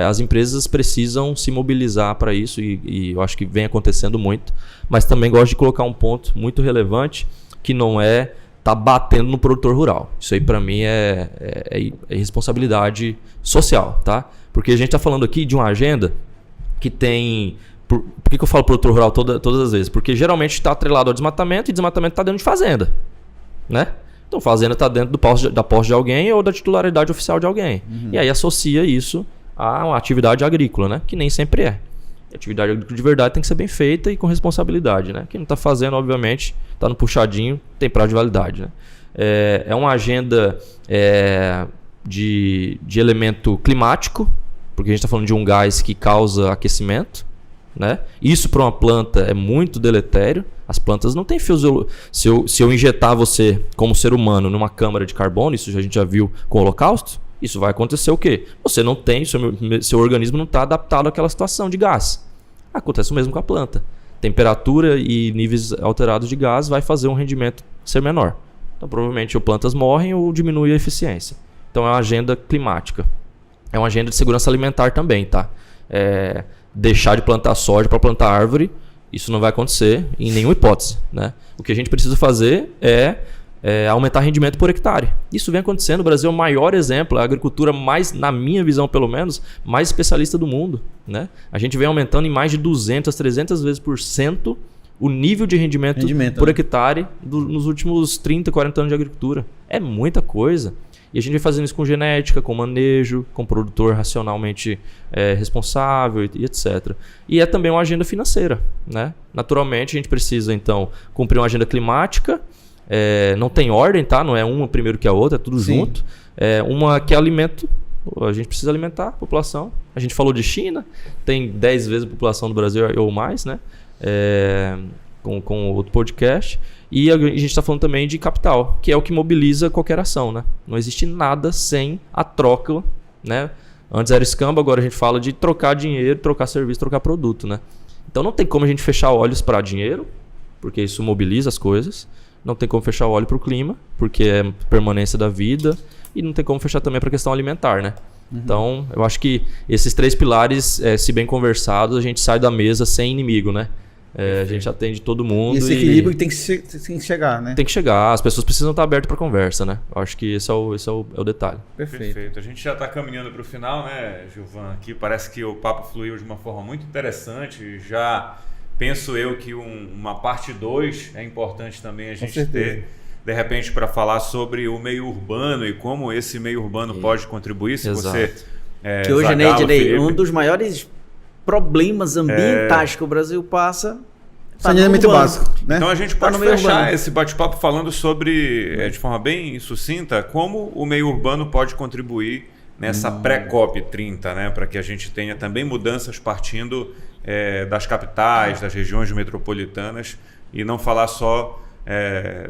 As empresas precisam se mobilizar para isso e eu acho que vem acontecendo muito. Mas também gosto de colocar um ponto muito relevante, que não tá batendo no produtor rural. Isso aí para mim é responsabilidade social, tá? Porque a gente está falando aqui de uma agenda que tem... Por que eu falo produtor rural todas as vezes? Porque geralmente está atrelado ao desmatamento e desmatamento está dentro de fazenda, né? Então fazenda está dentro da posse de alguém ou da titularidade oficial de alguém. E aí associa isso a uma atividade agrícola, né? Que nem sempre é. A atividade agrícola de verdade tem que ser bem feita e com responsabilidade, né? Quem não está fazendo, obviamente, está no puxadinho, tem prazo de validade, né? É uma agenda de elemento climático, porque a gente está falando de um gás que causa aquecimento, né? Isso para uma planta é muito deletério. As plantas não têm se eu injetar você como ser humano numa câmara de carbono, isso a gente já viu com o Holocausto, isso vai acontecer o quê? Você não tem, seu organismo não está adaptado àquela situação de gás. Acontece o mesmo com a planta. Temperatura e níveis alterados de gás vai fazer um rendimento ser menor. Então provavelmente ou plantas morrem ou diminui a eficiência. Então é uma agenda climática. É uma agenda de segurança alimentar também, tá? Deixar de plantar soja para plantar árvore, isso não vai acontecer em nenhuma hipótese, né? O que a gente precisa fazer é aumentar rendimento por hectare. Isso vem acontecendo. O Brasil é o maior exemplo, a agricultura mais, na minha visão pelo menos, mais especialista do mundo, né? A gente vem aumentando em mais de 200, 300 vezes por cento o nível de rendimento por hectare nos últimos 30, 40 anos de agricultura. É muita coisa. E a gente vai fazendo isso com genética, com manejo, com produtor racionalmente responsável e etc. E é também uma agenda financeira, né? Naturalmente, a gente precisa, então, cumprir uma agenda climática. Não tem ordem, tá? Não é uma primeiro que a outra, é tudo junto. Uma que é alimento. A gente precisa alimentar a população. A gente falou de China, tem 10 vezes a população do Brasil ou mais, né? Com outro podcast. E a gente está falando também de capital, que é o que mobiliza qualquer ação, né? Não existe nada sem a troca, né? Antes era escambo, agora a gente fala de trocar dinheiro, trocar serviço, trocar produto, né? Então não tem como a gente fechar olhos para dinheiro, porque isso mobiliza as coisas. Não tem como fechar o olho para o clima, porque é permanência da vida. E não tem como fechar também para a questão alimentar, né? Então, eu acho que esses 3 pilares, se bem conversados, a gente sai da mesa sem inimigo, né? A gente atende todo mundo. E esse equilíbrio tem que chegar, né? Tem que chegar, as pessoas precisam estar abertas para conversa, né? Eu acho que esse é o detalhe. Perfeito. A gente já está caminhando para o final, né, Gilvan? Aqui parece que o papo fluiu de uma forma muito interessante. Já penso eu que uma parte 2 é importante também a gente ter, de repente, para falar sobre o meio urbano e como esse meio urbano pode contribuir. Se Exato. você... que hoje, né, Ednei, um dos maiores problemas ambientais que o Brasil passa... Saneamento básico, né? Então a gente pode no meio fechar urbano. esse bate-papo falando sobre, de forma bem sucinta, como o meio urbano pode contribuir nessa pré-COP 30, né? Para que a gente tenha também mudanças partindo das capitais, das regiões metropolitanas, e não falar só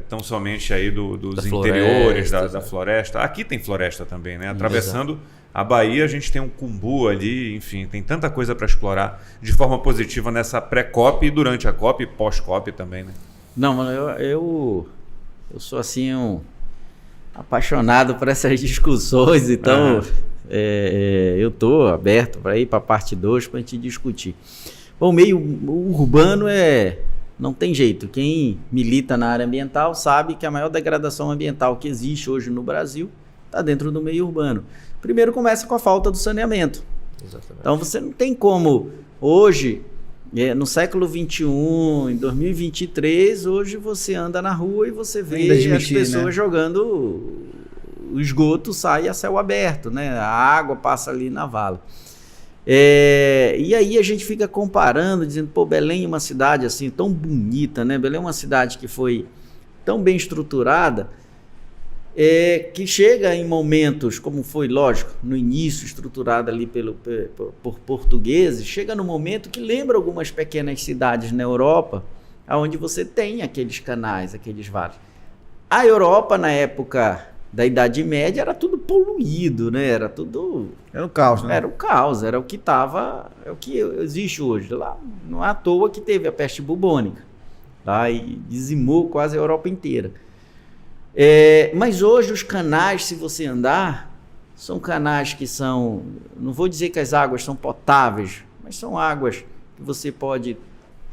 tão somente aí dos interiores, da floresta. Aqui tem floresta também, né? Atravessando a Bahia, a gente tem um Cumbu ali, enfim, tem tanta coisa para explorar de forma positiva nessa pré-COP e durante a COP e pós-COP também, né? Não, mano, eu sou assim apaixonado por essas discussões, então eu tô aberto para ir para a parte 2 para a gente discutir. Bom, o meio urbano não tem jeito. Quem milita na área ambiental sabe que a maior degradação ambiental que existe hoje no Brasil está dentro do meio urbano. Primeiro começa com a falta do saneamento. Exatamente. Então você não tem como hoje, no século XXI, em 2023, hoje você anda na rua e você vê as pessoas jogando o esgoto, sai a céu aberto, né? A água passa ali na vala. E aí a gente fica comparando, dizendo, pô, Belém é uma cidade assim tão bonita, né? Belém é uma cidade que foi tão bem estruturada, que chega em momentos, como foi, lógico, no início, estruturada ali por portugueses, chega no momento que lembra algumas pequenas cidades na Europa, onde você tem aqueles canais, aqueles vales. A Europa, na época da Idade Média, era tudo poluído, né? Era um caos, né? Era o caos, era o que estava, é o que existe hoje. Lá não é à toa que teve a peste bubônica, tá? E dizimou quase a Europa inteira. Mas hoje os canais, se você andar, são canais que são, não vou dizer que as águas são potáveis, mas são águas que você pode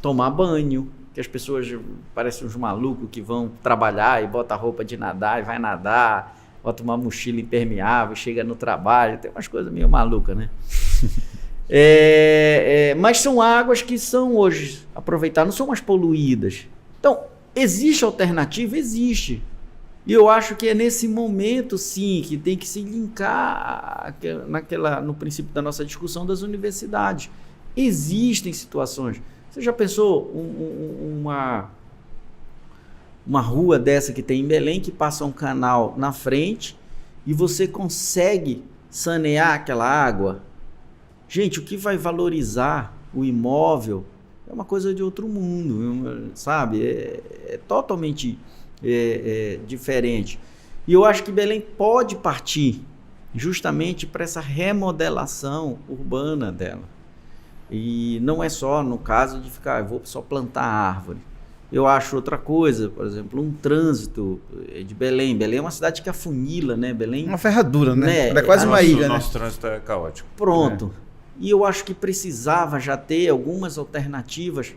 tomar banho, que as pessoas parecem uns malucos que vão trabalhar e bota a roupa de nadar e vai nadar, bota uma mochila impermeável, chega no trabalho, tem umas coisas meio malucas, né? Mas são águas que são hoje aproveitadas, não são mais poluídas. Então, existe alternativa? Existe. E eu acho que é nesse momento, sim, que tem que se linkar no princípio da nossa discussão das universidades. Existem situações. Você já pensou uma rua dessa que tem em Belém, que passa um canal na frente e você consegue sanear aquela água? Gente, o que vai valorizar o imóvel é uma coisa de outro mundo, sabe? É totalmente diferente. E eu acho que Belém pode partir justamente para essa remodelação urbana dela. E não é só no caso de ficar, eu vou só plantar árvore. Eu acho outra coisa, por exemplo, um trânsito de Belém. Belém é uma cidade que afunila, né? Belém, uma ferradura, né? É quase uma ilha, né? Nosso trânsito é caótico. Pronto. E eu acho que precisava já ter algumas alternativas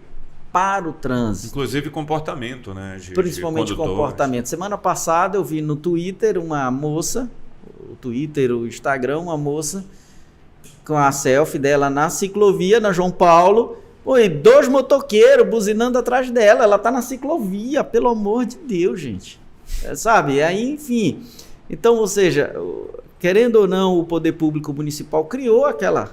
para o trânsito. Inclusive comportamento, né? Principalmente comportamento. Semana passada eu vi no Twitter uma moça, o Instagram, uma moça com a selfie dela na ciclovia, na João Paulo, e 2 motoqueiros buzinando atrás dela. Ela tá na ciclovia, pelo amor de Deus, gente. Sabe? Aí, enfim. Então, ou seja, querendo ou não, o poder público municipal criou aquela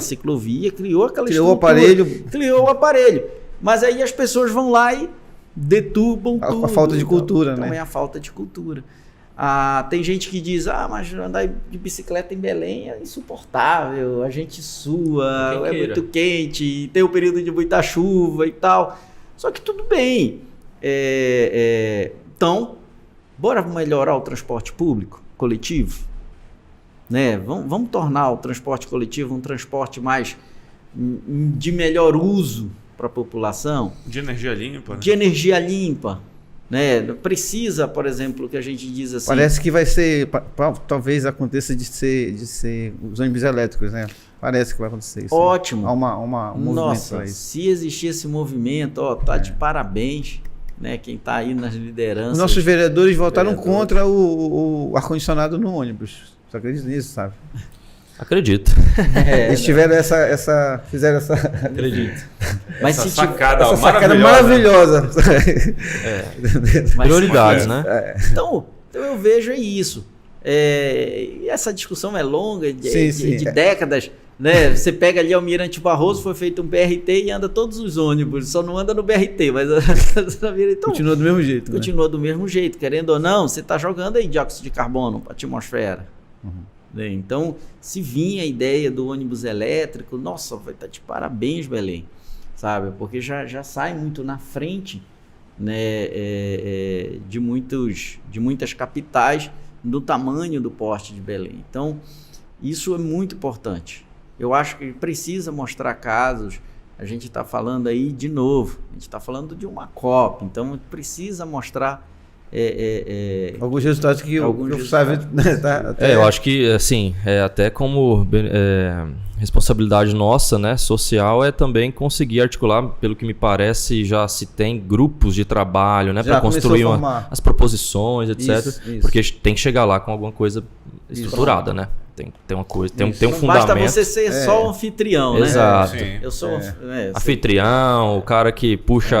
ciclovia, criou aquela estrutura, criou o aparelho. Mas aí as pessoas vão lá e deturbam tudo. A falta de cultura, então, né? É a falta de cultura. Tem gente que diz, mas andar de bicicleta em Belém é insuportável, a gente sua, é muito quente, tem o período de muita chuva e tal. Só que tudo bem. Então, bora melhorar o transporte público, coletivo? Né? Vamos tornar o transporte coletivo um transporte mais de melhor uso para a população. De energia limpa. Né? De energia limpa. né? Precisa, por exemplo, que a gente diz assim... Parece que vai ser, talvez aconteça de ser os ônibus elétricos, né? Parece que vai acontecer isso. Ótimo. Há um movimento Nossa, para isso. se existir esse movimento, tá de parabéns, né? Quem está aí nas lideranças. Os nossos vereadores votaram contra o ar-condicionado no ônibus. Você acredita nisso, sabe? Acredito. Eles tiveram fizeram essa... Acredito. Mas essa se sacada, sacada maravilhosa. Mas, Prioridades, né? Então eu vejo isso. E essa discussão é longa, de décadas. Né? Você pega ali Almirante Barroso, foi feito um BRT e anda todos os ônibus, só não anda no BRT, mas então, continua do mesmo jeito. Continua do mesmo jeito, querendo ou não, você está jogando aí dióxido de carbono para a atmosfera. Né? Então, se vir a ideia do ônibus elétrico, nossa, vai estar de parabéns, Belém, sabe? Porque já sai muito na frente, né, de muitas capitais do tamanho do porte de Belém. Então, isso é muito importante. Eu acho que precisa mostrar casos. A gente está falando aí de novo, a gente está falando de uma COP, então precisa mostrar alguns resultados que o Sávio tá, eu acho que assim, até como responsabilidade nossa, né, social, é também conseguir articular, pelo que me parece, já se tem grupos de trabalho, né, para construir as proposições, etc. Isso. Porque tem que chegar lá com alguma coisa estruturada, né? Tem que ter uma coisa, tem um fundamento. Basta você ser só o anfitrião, né? Exato. Eu sou anfitrião, o cara que puxa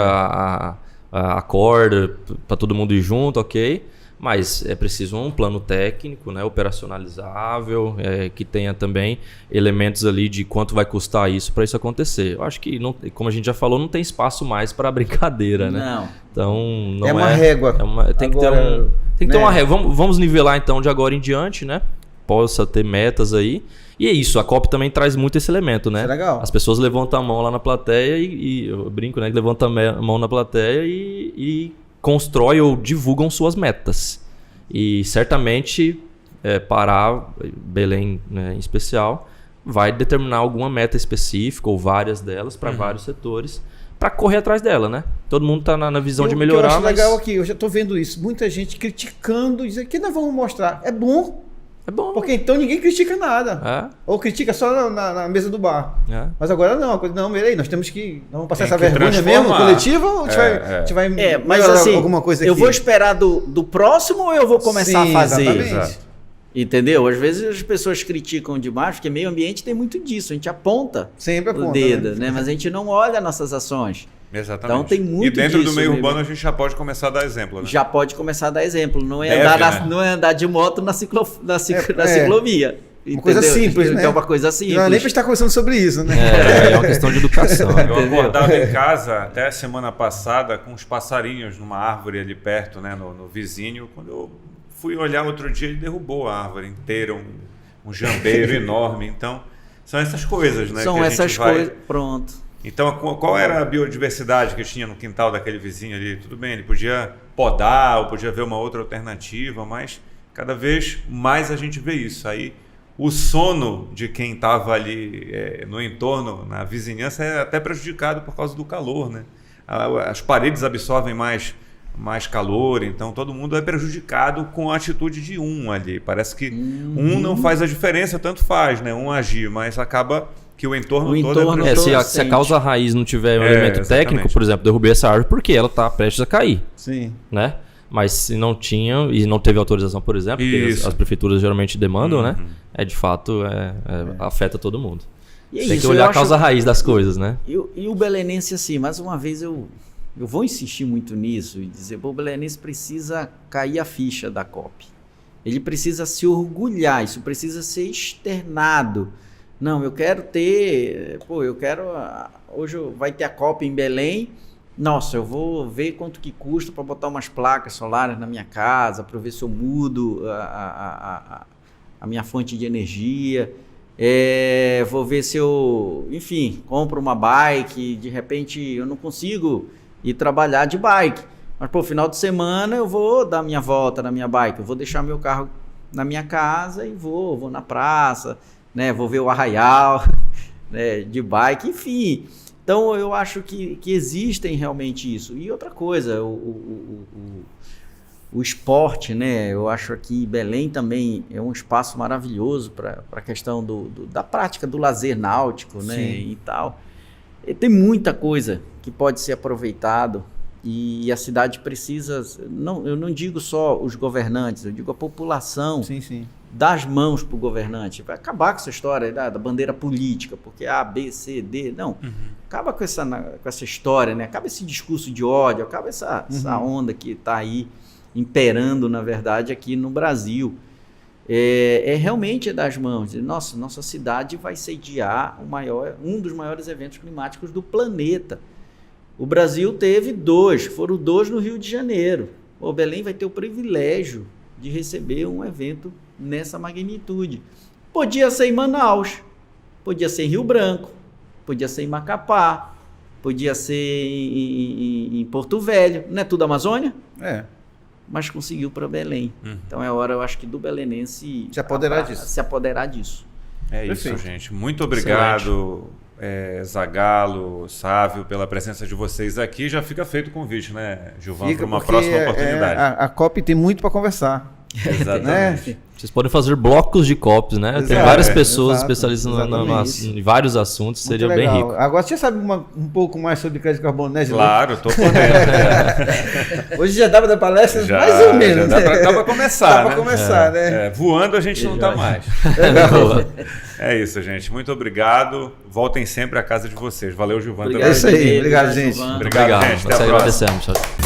a corda para todo mundo ir junto, ok? Mas é preciso um plano técnico, né, operacionalizável, que tenha também elementos ali de quanto vai custar isso para isso acontecer. Eu acho que, não, como a gente já falou, não tem espaço mais para brincadeira, né? Não. Então, não é uma régua. Tem que ter uma régua. Vamos nivelar então de agora em diante, né? Possa ter metas aí. E é isso, a COP também traz muito esse elemento, né? Isso é legal. As pessoas levantam a mão lá na plateia e eu brinco, né? Que levantam a mão na plateia e constrói ou divulgam suas metas. E certamente Pará, Belém, né, em especial, vai determinar alguma meta específica ou várias delas para vários setores para correr atrás dela, né? Todo mundo está na visão de melhorar. Eu acho legal aqui, eu já estou vendo isso, muita gente criticando, dizendo que nós vamos mostrar. É bom. É bom. Porque então ninguém critica nada. Ou critica só na mesa do bar. Mas agora não. Não, peraí, nós temos que... Nós vamos passar essa vergonha mesmo, coletiva, ou a gente vai mas assim, alguma coisa aqui? Eu vou esperar do próximo ou eu vou começar a fazer? Exatamente. Entendeu? Às vezes as pessoas criticam demais, porque meio ambiente tem muito disso. A gente aponta o dedo, né? Mas a gente não olha nossas ações. Exatamente. Então tem muito disso. E dentro do meio urbano a gente já pode começar a dar exemplo, né? Já pode começar a dar exemplo. Não é, não é andar de moto na ciclovia. Uma coisa simples, né? É uma coisa simples. Não é nem para estar conversando sobre isso, né? É uma questão de educação. Eu acordava em casa até semana passada com uns passarinhos numa árvore ali perto, né? No vizinho. Quando eu fui olhar outro dia, ele derrubou a árvore inteira, um jambeiro enorme. Então, são essas coisas, né? São essas coisas. Pronto. Então, qual era a biodiversidade que tinha no quintal daquele vizinho ali? Tudo bem, ele podia podar ou podia ver uma outra alternativa, mas cada vez mais a gente vê isso. Aí o sono de quem estava ali no entorno, na vizinhança, é até prejudicado por causa do calor, né? As paredes absorvem mais calor, então todo mundo é prejudicado com a atitude de um ali. Parece que um não faz a diferença, tanto faz, né? Um agir, mas acaba... que o entorno todo se a causa raiz não tiver um elemento técnico, por exemplo, derrubei essa árvore porque ela está prestes a cair. Sim. Né? Mas se não tinha e não teve autorização, por exemplo, porque as prefeituras geralmente demandam, né? De fato, afeta todo mundo. Tem que olhar a causa raiz das coisas, né? E o belenense, assim, mais uma vez eu vou insistir muito nisso e dizer, o belenense precisa cair a ficha da COP. Ele precisa se orgulhar, isso precisa ser externado. Não, eu quero ter... Hoje vai ter a COP em Belém. Nossa, eu vou ver quanto que custa para botar umas placas solares na minha casa, para ver se eu mudo a minha fonte de energia. Vou ver se eu, enfim, compro uma bike. De repente eu não consigo ir trabalhar de bike. Mas, final de semana eu vou dar minha volta na minha bike. Eu vou deixar meu carro na minha casa e vou na praça... né, vou ver o arraial, né, de bike, enfim. Então, eu acho que existem realmente isso. E outra coisa, o esporte, né? Eu acho que Belém também é um espaço maravilhoso para a questão da prática do lazer náutico, né? Sim. E tal. E tem muita coisa que pode ser aproveitado e a cidade precisa... eu não digo só os governantes, eu digo a população. Sim, sim. Das mãos para o governante. Vai acabar com essa história da bandeira política, porque A, B, C, D. Não. Acaba com essa história, né? Acaba esse discurso de ódio, acaba essa onda que está aí imperando, na verdade, aqui no Brasil. Realmente é das mãos. Nossa cidade vai sediar um dos maiores eventos climáticos do planeta. O Brasil teve 2, foram 2 no Rio de Janeiro. O Belém vai ter o privilégio de receber um evento nessa magnitude. Podia ser em Manaus, podia ser em Rio Branco, podia ser em Macapá, podia ser em Porto Velho, não é tudo Amazônia? Mas conseguiu para Belém. Então é hora, eu acho que do belenense se apoderar disso. É Perfeito. isso, gente. Muito obrigado, Zagallo, Sávio, pela presença de vocês aqui. Já fica feito o convite, né, Gilvan, para uma próxima oportunidade. A COP tem muito para conversar. Exatamente. Né? Vocês podem fazer blocos de COPs, né? Exato, Tem várias pessoas exato, especializadas em vários assuntos, Muito seria legal. bem rico. Agora, você sabe um pouco mais sobre crédito de carbono, né, Gilvan? Claro, estou podendo. Hoje já dá para dar palestras? Já, mais ou menos. Já dá para começar, Dá né? para começar, né? Voando a gente não está mais. É isso, gente. Muito obrigado. Voltem sempre à casa de vocês. Valeu, Gilvan. Obrigado, É isso aí. Obrigado, Gilvan. gente. Obrigado, gente. Até a Nós próxima. agradecemos. Tchau.